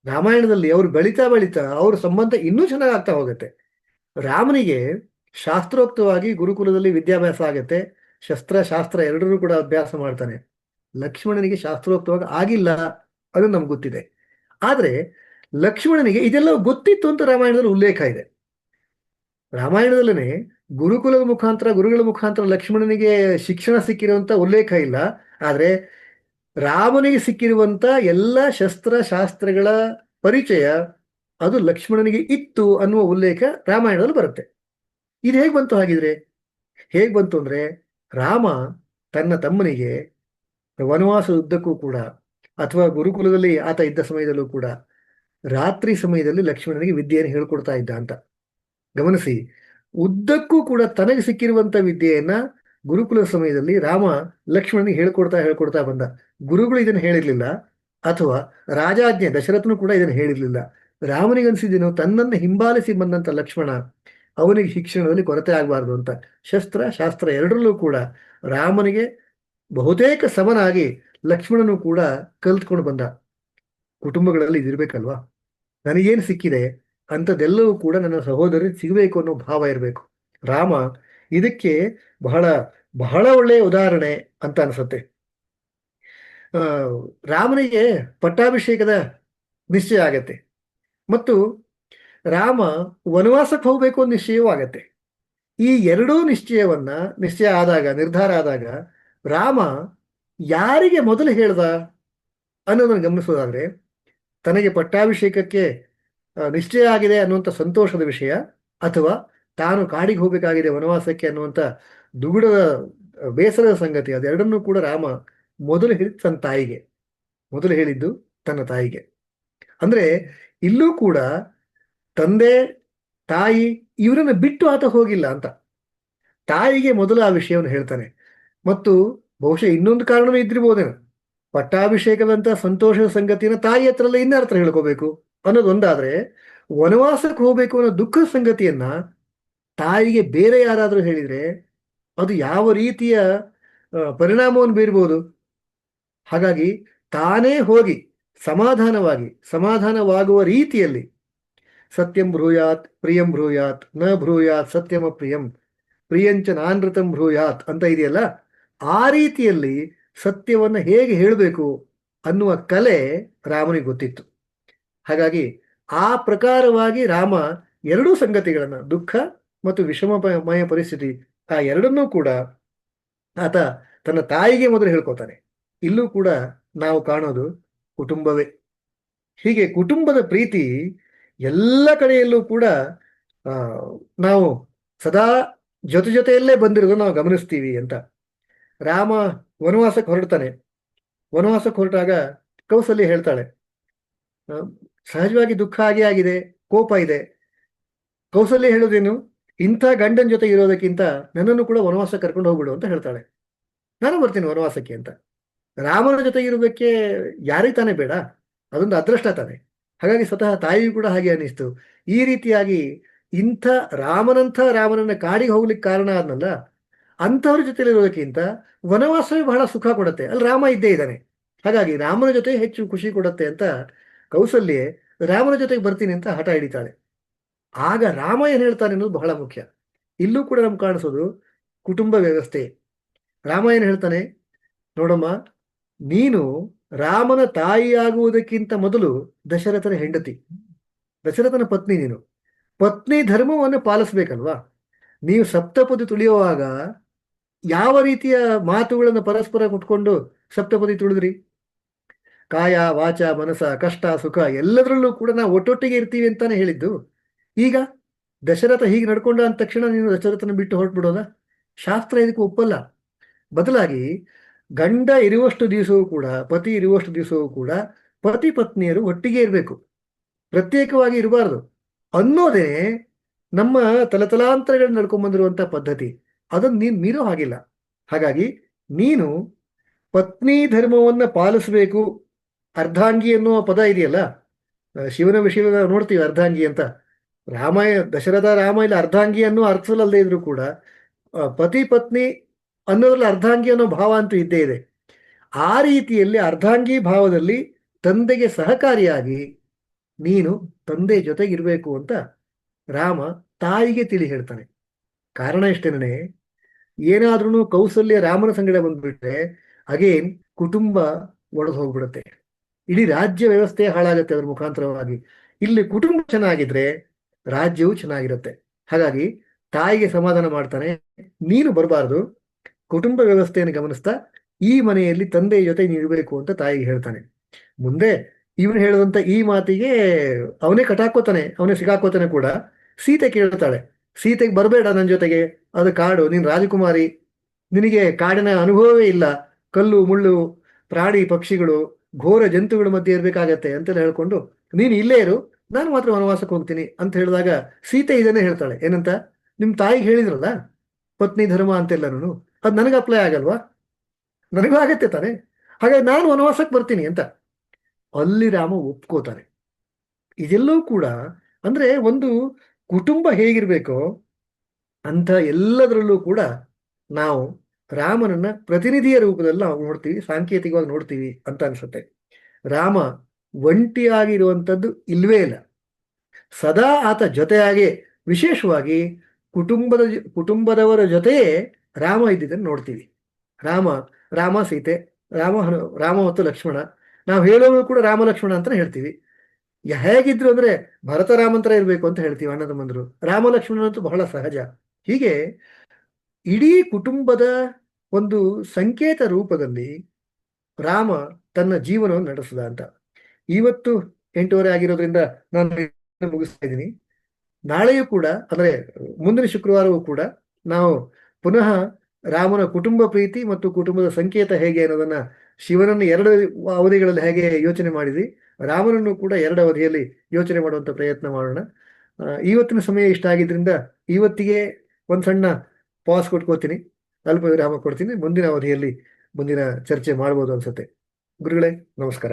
ರಾಮಾಯಣದಲ್ಲಿ ಅವರು ಬೆಳೀತಾ ಬೆಳೀತಾ ಅವ್ರ ಸಂಬಂಧ ಇನ್ನೂ ಚೆನ್ನಾಗಿ ಆಗ್ತಾ ಹೋಗುತ್ತೆ. ರಾಮನಿಗೆ ಶಾಸ್ತ್ರೋಕ್ತವಾಗಿ ಗುರುಕುಲದಲ್ಲಿ ವಿದ್ಯಾಭ್ಯಾಸ ಆಗತ್ತೆ, ಶಾಸ್ತ್ರ ಎರಡರೂ ಕೂಡ ಅಭ್ಯಾಸ ಮಾಡ್ತಾನೆ. ಲಕ್ಷ್ಮಣನಿಗೆ ಶಾಸ್ತ್ರೋಕ್ತವಾಗಿ ಆಗಿಲ್ಲ, ಅದು ನಮ್ಗೆ ಗೊತ್ತಿದೆ. ಆದ್ರೆ ಲಕ್ಷ್ಮಣನಿಗೆ ಇದೆಲ್ಲ ಗೊತ್ತಿತ್ತು ಅಂತ ರಾಮಾಯಣದಲ್ಲಿ ಉಲ್ಲೇಖ ಇದೆ. ರಾಮಾಯಣದಲ್ಲೇ ಗುರುಗಳ ಮುಖಾಂತರ ಲಕ್ಷ್ಮಣನಿಗೆ ಶಿಕ್ಷಣ ಸಿಕ್ಕಿರುವಂತ ಉಲ್ಲೇಖ ಇಲ್ಲ. ಆದ್ರೆ ರಾಮನಿಗೆ ಸಿಕ್ಕಿರುವಂತ ಎಲ್ಲ ಶಾಸ್ತ್ರಗಳ ಪರಿಚಯ ಅದು ಲಕ್ಷ್ಮಣನಿಗೆ ಇತ್ತು ಅನ್ನುವ ಉಲ್ಲೇಖ ರಾಮಾಯಣದಲ್ಲಿ ಬರುತ್ತೆ. ಇದು ಹೇಗೆ ಬಂತು? ಹಾಗಿದ್ರೆ ಹೇಗೆ ಬಂತು ಅಂದ್ರೆ, ರಾಮ ತನ್ನ ತಮ್ಮನಿಗೆ ವನವಾಸದ ಉದ್ದಕ್ಕೂ ಕೂಡ ಅಥವಾ ಗುರುಕುಲದಲ್ಲಿ ಆತ ಇದ್ದ ಸಮಯದಲ್ಲೂ ಕೂಡ ರಾತ್ರಿ ಸಮಯದಲ್ಲಿ ಲಕ್ಷ್ಮಣನಿಗೆ ವಿದ್ಯೆಯನ್ನು ಹೇಳ್ಕೊಡ್ತಾ ಇದ್ದ ಅಂತ ಗಮನಿಸಿ. ಉದ್ದಕ್ಕೂ ಕೂಡ ತನಗೆ ಸಿಕ್ಕಿರುವಂತ ವಿದ್ಯೆಯನ್ನ ಗುರುಕುಲದ ಸಮಯದಲ್ಲಿ ರಾಮ ಲಕ್ಷ್ಮಣನಿಗೆ ಹೇಳ್ಕೊಡ್ತಾ ಬಂದ. ಗುರುಗಳು ಇದನ್ನು ಹೇಳಿರ್ಲಿಲ್ಲ, ಅಥವಾ ರಾಜಾಜ್ಞೆ ದಶರಥನು ಕೂಡ ಇದನ್ನು ಹೇಳಿರ್ಲಿಲ್ಲ. ರಾಮನಿಗನ್ಸಿದ್ದೇನು, ತನ್ನನ್ನು ಹಿಂಬಾಲಿಸಿ ಬಂದಂತ ಲಕ್ಷ್ಮಣ ಅವನಿಗೆ ಶಿಕ್ಷಣದಲ್ಲಿ ಕೊರತೆ ಆಗಬಾರ್ದು ಅಂತ ಶಾಸ್ತ್ರ ಎರಡರಲ್ಲೂ ಕೂಡ ರಾಮನಿಗೆ ಬಹುತೇಕ ಸಮನಾಗಿ ಲಕ್ಷ್ಮಣನು ಕೂಡ ಕಲ್ತ್ಕೊಂಡು ಬಂದ. ಕುಟುಂಬಗಳಲ್ಲಿ ಇದಿರ್ಬೇಕಲ್ವಾ, ನನಗೇನು ಸಿಕ್ಕಿದೆ ಅಂಥದ್ದೆಲ್ಲವೂ ಕೂಡ ನನ್ನ ಸಹೋದರಿಗೆ ಸಿಗಬೇಕು ಅನ್ನೋ ಭಾವ ಇರಬೇಕು. ರಾಮ ಇದಕ್ಕೆ ಬಹಳ ಬಹಳ ಒಳ್ಳೆಯ ಉದಾಹರಣೆ ಅಂತ ಅನ್ಸುತ್ತೆ. ರಾಮನಿಗೆ ಪಟ್ಟಾಭಿಷೇಕದ ನಿಶ್ಚಯ ಆಗತ್ತೆ, ಮತ್ತು ರಾಮ ವನವಾಸಕ್ಕೆ ಹೋಗ್ಬೇಕು ಅಂತ ನಿಶ್ಚಯವೂ ಆಗತ್ತೆ. ಈ ಎರಡೂ ನಿರ್ಧಾರ ಆದಾಗ ರಾಮ ಯಾರಿಗೆ ಮೊದಲು ಹೇಳ್ದ ಅನ್ನೋದನ್ನು ಗಮನಿಸೋದಾದ್ರೆ, ತನಗೆ ಪಟ್ಟಾಭಿಷೇಕಕ್ಕೆ ನಿಶ್ಚಯ ಆಗಿದೆ ಅನ್ನುವಂಥ ಸಂತೋಷದ ವಿಷಯ, ಅಥವಾ ತಾನು ಕಾಡಿಗೆ ಹೋಗಬೇಕಾಗಿದೆ ವನವಾಸಕ್ಕೆ ಅನ್ನುವಂಥ ದುಗುಡದ ಬೇಸರದ ಸಂಗತಿ, ಅದೆರಡನ್ನೂ ಕೂಡ ರಾಮ ಮೊದಲು ಹೇಳಿದ್ದು ತನ್ನ ತಾಯಿಗೆ. ಅಂದ್ರೆ ಇಲ್ಲೂ ಕೂಡ ತಂದೆ ತಾಯಿ ಇವರನ್ನ ಬಿಟ್ಟು ಆತ ಹೋಗಿಲ್ಲ ಅಂತ, ತಾಯಿಗೆ ಮೊದಲು ಆ ವಿಷಯವನ್ನು ಹೇಳ್ತಾನೆ. ಮತ್ತು ಬಹುಶಃ ಇನ್ನೊಂದು ಕಾರಣವೇ ಇದ್ದಿರ್ಬೋದೇನೋ, ಪಟ್ಟಾಭಿಷೇಕದಂತ ಸಂತೋಷದ ಸಂಗತಿಯನ್ನು ತಾಯಿ ಹತ್ರಲ್ಲ ಇನ್ನಾರ ಹತ್ರ ಹೇಳ್ಕೋಬೇಕು ಅನ್ನೋದೊಂದಾದ್ರೆ, ವನವಾಸಕ್ಕೆ ಹೋಗ್ಬೇಕು ಅನ್ನೋ ದುಃಖದ ಸಂಗತಿಯನ್ನ ತಾಯಿಗೆ ಬೇರೆ ಯಾರಾದರೂ ಹೇಳಿದ್ರೆ ಅದು ಯಾವ ರೀತಿಯ ಪರಿಣಾಮವನ್ನು ಬೀರ್ಬೋದು. ಹಾಗಾಗಿ ತಾನೇ ಹೋಗಿ ಸಮಾಧಾನವಾಗುವ ರೀತಿಯಲ್ಲಿ ಸತ್ಯಂ ಬ್ರೂಯಾತ್ ಪ್ರಿಯಂ ಬ್ರೂಯಾತ್ ನ ಬ್ರೂಯಾತ್ ಸತ್ಯಮ ಪ್ರಿಯಂಚ ನಾನೃತಂ ಬ್ರೂಯಾತ್ ಅಂತ ಇದೆಯಲ್ಲ, ಆ ರೀತಿಯಲ್ಲಿ ಸತ್ಯವನ್ನ ಹೇಗೆ ಹೇಳಬೇಕು ಅನ್ನುವ ಕಲೆ ರಾಮನಿಗೆ ಗೊತ್ತಿತ್ತು. ಹಾಗಾಗಿ ಆ ಪ್ರಕಾರವಾಗಿ ರಾಮ ಎರಡೂ ಸಂಗತಿಗಳನ್ನ, ದುಃಖ ಮತ್ತು ವಿಷಮಮಯ ಪರಿಸ್ಥಿತಿ, ಆ ಎರಡನ್ನೂ ಕೂಡ ಆತ ತನ್ನ ತಾಯಿಗೆ ಮೊದಲು ಹೇಳ್ಕೊತಾನೆ. ಇಲ್ಲೂ ಕೂಡ ನಾವು ಕಾಣೋದು ಕುಟುಂಬವೇ. ಹೀಗೆ ಕುಟುಂಬದ ಪ್ರೀತಿ ಎಲ್ಲ ಕಡೆಯಲ್ಲೂ ಕೂಡ ನಾವು ಸದಾ ಜೊತೆಯಲ್ಲೇ ಬಂದಿರೋದನ್ನು ನಾವು ಗಮನಿಸ್ತೀವಿ ಅಂತ. ರಾಮ ವನವಾಸಕ್ಕೆ ಹೊರಟಾಗ ಕೌಸಲ್ಯ ಹೇಳ್ತಾಳೆ, ಸಹಜವಾಗಿ ದುಃಖ ಆಗಿದೆ, ಕೋಪ ಇದೆ. ಕೌಸಲ್ಯ ಹೇಳೋದೇನು, ಇಂಥ ಗಂಡನ ಜೊತೆ ಇರೋದಕ್ಕಿಂತ ನನ್ನನ್ನು ಕೂಡ ವನವಾಸ ಕರ್ಕೊಂಡು ಹೋಗ್ಬಿಡು ಅಂತ ಹೇಳ್ತಾಳೆ. ನಾನು ಬರ್ತೀನಿ ವನವಾಸಕ್ಕೆ ಅಂತ. ರಾಮನ ಜೊತೆ ಇರೋದಕ್ಕೆ ಯಾರಿಗೆ ತಾನೇ ಬೇಡ, ಅದೊಂದು ಅದೃಷ್ಟ ತಾನೆ. ಹಾಗಾಗಿ ಸ್ವತಃ ತಾಯಿಯೂ ಕೂಡ ಹಾಗೆ ಅನ್ನಿಸ್ತು. ಈ ರೀತಿಯಾಗಿ ರಾಮನನ್ನ ಕಾಡಿಗೆ ಹೋಗ್ಲಿಕ್ಕೆ ಕಾರಣ ಆದ್ನಲ್ಲ, ಅಂಥವ್ರ ಜೊತೆಲಿರೋದಕ್ಕಿಂತ ವನವಾಸವೇ ಬಹಳ ಸುಖ ಕೊಡುತ್ತೆ, ಅಲ್ಲಿ ರಾಮ ಇದ್ದೇ ಇದ್ದಾನೆ, ಹಾಗಾಗಿ ರಾಮನ ಜೊತೆ ಹೆಚ್ಚು ಖುಷಿ ಕೊಡುತ್ತೆ ಅಂತ ಕೌಸಲ್ಯೆ ರಾಮನ ಜೊತೆಗೆ ಬರ್ತೀನಿ ಅಂತ ಹಠ ಹಿಡಿತಾಳೆ. ಆಗ ರಾಮ ಏನ್ ಹೇಳ್ತಾನೆ ಅನ್ನೋದು ಬಹಳ ಮುಖ್ಯ. ಇಲ್ಲೂ ಕೂಡ ನಮ್ಗೆ ಕಾಣಿಸೋದು ಕುಟುಂಬ ವ್ಯವಸ್ಥೆ. ರಾಮ ಏನ್ ಹೇಳ್ತಾನೆ, ನೋಡಮ್ಮ, ನೀನು ರಾಮನ ತಾಯಿಯಾಗುವುದಕ್ಕಿಂತ ಮೊದಲು ದಶರಥನ ಹೆಂಡತಿ, ದಶರಥನ ಪತ್ನಿ ನೀನು. ಪತ್ನಿ ಧರ್ಮವನ್ನು ಪಾಲಿಸ್ಬೇಕಲ್ವಾ? ನೀವು ಸಪ್ತಪದಿ ತುಳಿಯುವಾಗ ಯಾವ ರೀತಿಯ ಮಾತುಗಳನ್ನು ಪರಸ್ಪರ ಕುಟ್ಕೊಂಡು ಸಪ್ತಪದಿ ತುಳಿದ್ರಿ? ಕಾಯ ವಾಚ ಮನಸ ಕಷ್ಟ ಸುಖ ಎಲ್ಲದರಲ್ಲೂ ಕೂಡ ನಾವು ಒಟ್ಟೊಟ್ಟಿಗೆ ಇರ್ತೀವಿ ಅಂತಾನೆ ಹೇಳಿದ್ದು. ಈಗ ದಶರಥ ಹೀಗೆ ನಡ್ಕೊಂಡ ಅಂದ ತಕ್ಷಣ ನೀನು ದಶರಥನ ಬಿಟ್ಟು ಹೊರಟ್ಬಿಡೋದ? ಶಾಸ್ತ್ರ ಇದಕ್ಕೆ ಒಪ್ಪಲ್ಲ. ಬದಲಾಗಿ ಗಂಡ ಇರುವಷ್ಟು ದಿವಸವೂ ಕೂಡ, ಪತಿ ಇರುವಷ್ಟು ದಿವಸವೂ ಕೂಡ ಪತಿ ಪತ್ನಿಯರು ಒಟ್ಟಿಗೆ ಇರಬೇಕು, ಪ್ರತ್ಯೇಕವಾಗಿ ಇರಬಾರ್ದು ಅನ್ನೋದೇ ನಮ್ಮ ತಲತಲಾಂತರಗಳು ನಡ್ಕೊಂಡ್ ಬಂದಿರುವಂತ ಪದ್ಧತಿ. ಅದನ್ನು ನೀನು ಮೀರೋ ಹಾಗಿಲ್ಲ. ಹಾಗಾಗಿ ನೀನು ಪತ್ನಿ ಧರ್ಮವನ್ನ ಪಾಲಿಸಬೇಕು. ಅರ್ಧಾಂಗಿ ಅನ್ನುವ ಪದ ಇದೆಯಲ್ಲ, ಶಿವನ ವಿಷಯದ ನೋಡ್ತೀವಿ ಅರ್ಧಾಂಗಿ ಅಂತ. ದಶರಥ ರಾಮ ಇಲ್ಲಿ ಅರ್ಧಾಂಗಿ ಅನ್ನೋ ಅರ್ಥದಲ್ಲದೆ ಇದ್ರು ಕೂಡ ಪತಿ ಪತ್ನಿ ಅನ್ನೋದ್ರಲ್ಲಿ ಅರ್ಧಾಂಗಿ ಅನ್ನೋ ಭಾವ ಅಂತೂ ಇದ್ದೇ ಇದೆ. ಆ ರೀತಿಯಲ್ಲಿ ಅರ್ಧಾಂಗಿ ಭಾವದಲ್ಲಿ ತಂದೆಗೆ ಸಹಕಾರಿಯಾಗಿ ನೀನು ತಂದೆ ಜೊತೆಗಿರ್ಬೇಕು ಅಂತ ರಾಮ ತಾಯಿಗೆ ತಿಳಿ ಹೇಳ್ತಾನೆ. ಕಾರಣ ಇಷ್ಟೇನೆ, ಏನಾದ್ರೂ ಕೌಸಲ್ಯ ರಾಮನ ಸಂಗಡ ಬಂದ್ಬಿಟ್ರೆ ಅಗೇನ್ ಕುಟುಂಬ ಒಡೆದು ಹೋಗ್ಬಿಡುತ್ತೆ, ಇಡೀ ರಾಜ್ಯ ವ್ಯವಸ್ಥೆ ಹಾಳಾಗುತ್ತೆ ಅದ್ರ ಮುಖಾಂತರವಾಗಿ. ಇಲ್ಲಿ ಕುಟುಂಬ ಚೆನ್ನಾಗಿದ್ರೆ ರಾಜ್ಯವು ಚೆನ್ನಾಗಿರುತ್ತೆ. ಹಾಗಾಗಿ ತಾಯಿಗೆ ಸಮಾಧಾನ ಮಾಡ್ತಾನೆ, ನೀನು ಬರಬಾರ್ದು, ಕುಟುಂಬ ವ್ಯವಸ್ಥೆಯನ್ನು ಗಮನಿಸ್ತಾ ಈ ಮನೆಯಲ್ಲಿ ತಂದೆಯ ಜೊತೆ ನೀಡಬೇಕು ಅಂತ ತಾಯಿಗೆ ಹೇಳ್ತಾನೆ. ಮುಂದೆ ಇವನು ಹೇಳಿದಂತ ಈ ಮಾತಿಗೆ ಅವನೇ ಕಟಾಕೋತಾನೆ, ಅವನೇ ಸಿಗಾಕೋತಾನೆ ಕೂಡ. ಸೀತೆ ಕೇಳ್ತಾಳೆ, ಸೀತೆಗೆ ಬರಬೇಡ ನನ್ನ ಜೊತೆಗೆ, ಅದು ಕಾಡು, ನೀನು ರಾಜಕುಮಾರಿ, ನಿನಗೆ ಕಾಡಿನ ಅನುಭವವೇ ಇಲ್ಲ, ಕಲ್ಲು ಮುಳ್ಳು ಪ್ರಾಣಿ ಪಕ್ಷಿಗಳು ಘೋರ ಜಂತುಗಳ ಮಧ್ಯೆ ಇರ್ಬೇಕಾಗತ್ತೆ ಅಂತೆಲ್ಲ ಹೇಳ್ಕೊಂಡು ನೀನು ಇಲ್ಲೇ ಇರು, ನಾನು ಮಾತ್ರ ವನವಾಸಕ್ಕೆ ಹೋಗ್ತೀನಿ ಅಂತ ಹೇಳಿದಾಗ ಸೀತೆ ಇದನ್ನೇ ಹೇಳ್ತಾಳೆ. ಏನಂತ? ನಿಮ್ ತಾಯಿಗೆ ಹೇಳಿದ್ರಲ್ಲ ಪತ್ನಿ ಧರ್ಮ ಅಂತೆಲ್ಲನೂ, ಅದು ನನಗೆ ಅಪ್ಲೈ ಆಗಲ್ವಾ? ನನಗೂ ಆಗತ್ತೆ ತಾನೆ, ಹಾಗಾಗಿ ನಾನು ವನವಾಸಕ್ಕೆ ಬರ್ತೀನಿ ಅಂತ ಅಲ್ಲಿ ರಾಮ ಒಪ್ಕೋತಾನೆ. ಇದೆಲ್ಲವೂ ಕೂಡ ಅಂದ್ರೆ ಒಂದು ಕುಟುಂಬ ಹೇಗಿರ್ಬೇಕೋ ಅಂತ ಎಲ್ಲದರಲ್ಲೂ ಕೂಡ ನಾವು ರಾಮನನ್ನ ಪ್ರತಿನಿಧಿಯ ರೂಪದಲ್ಲಿ ನಾವು ನೋಡ್ತೀವಿ, ಸಾಂಕೇತಿಕವಾಗಿ ನೋಡ್ತೀವಿ ಅಂತ ಅನ್ಸುತ್ತೆ. ರಾಮ ಒಂಟಿಯಾಗಿರುವಂಥದ್ದು ಇಲ್ವೇ ಇಲ್ಲ, ಸದಾ ಆತ ಜೊತೆಯಾಗಿ, ವಿಶೇಷವಾಗಿ ಕುಟುಂಬದವರ ಜೊತೆಯೇ ರಾಮ ಇದ್ದಿದ್ದನ್ನು ನೋಡ್ತೀವಿ. ರಾಮ ರಾಮ ಸೀತೆ, ರಾಮ ಮತ್ತು ಲಕ್ಷ್ಮಣ, ನಾವು ಹೇಳೋದು ಕೂಡ ರಾಮ ಲಕ್ಷ್ಮಣ ಅಂತ ಹೇಳ್ತೀವಿ. ಹೇಗಿದ್ರು ಅಂದ್ರೆ ಭರತ ರಾಮಂತರ ಇರಬೇಕು ಅಂತ ಹೇಳ್ತೀವಿ ಅಣ್ಣ ತಮ್ಮಂದ್ರು. ರಾಮ ಲಕ್ಷ್ಮಣ ಅಂತೂ ಬಹಳ ಸಹಜ. ಹೀಗೆ ಇಡೀ ಕುಟುಂಬದ ಒಂದು ಸಂಕೇತ ರೂಪದಲ್ಲಿ ರಾಮ ತನ್ನ ಜೀವನವನ್ನು ನಡೆಸಿದ ಅಂತ. ಇವತ್ತು 8:30 ಆಗಿರೋದ್ರಿಂದ ನಾನು ಮುಗಿಸ್ತಾ ಇದ್ದೀನಿ. ನಾಳೆಯೂ ಕೂಡ ಅಂದ್ರೆ ಮುಂದಿನ ಶುಕ್ರವಾರವೂ ಕೂಡ ನಾವು ಪುನಃ ರಾಮನ ಕುಟುಂಬ ಪ್ರೀತಿ ಮತ್ತು ಕುಟುಂಬದ ಸಂಕೇತ ಹೇಗೆ ಅನ್ನೋದನ್ನ, ಶಿವನನ್ನು 2 ಅವಧಿಗಳಲ್ಲಿ ಹೇಗೆ ಯೋಚನೆ ಮಾಡಿದ್ವಿ, ರಾಮನನ್ನು ಕೂಡ 2 ಅವಧಿಯಲ್ಲಿ ಯೋಚನೆ ಮಾಡುವಂತ ಪ್ರಯತ್ನ ಮಾಡೋಣ. ಇವತ್ತಿನ ಸಮಯ ಇಷ್ಟ ಆಗಿದ್ರಿಂದ ಇವತ್ತಿಗೆ ಒಂದು ಸಣ್ಣ ಪಾಸ್ ಕೊಟ್ಕೋತೀನಿ, ಅಲ್ಪ ವಿರಾಮ ಕೊಡ್ತೀನಿ. ಮುಂದಿನ ಅವಧಿಯಲ್ಲಿ ಮುಂದಿನ ಚರ್ಚೆ ಮಾಡ್ಬೋದು ಅನ್ಸುತ್ತೆ. ಗುರುಗಳೇ ನಮಸ್ಕಾರ.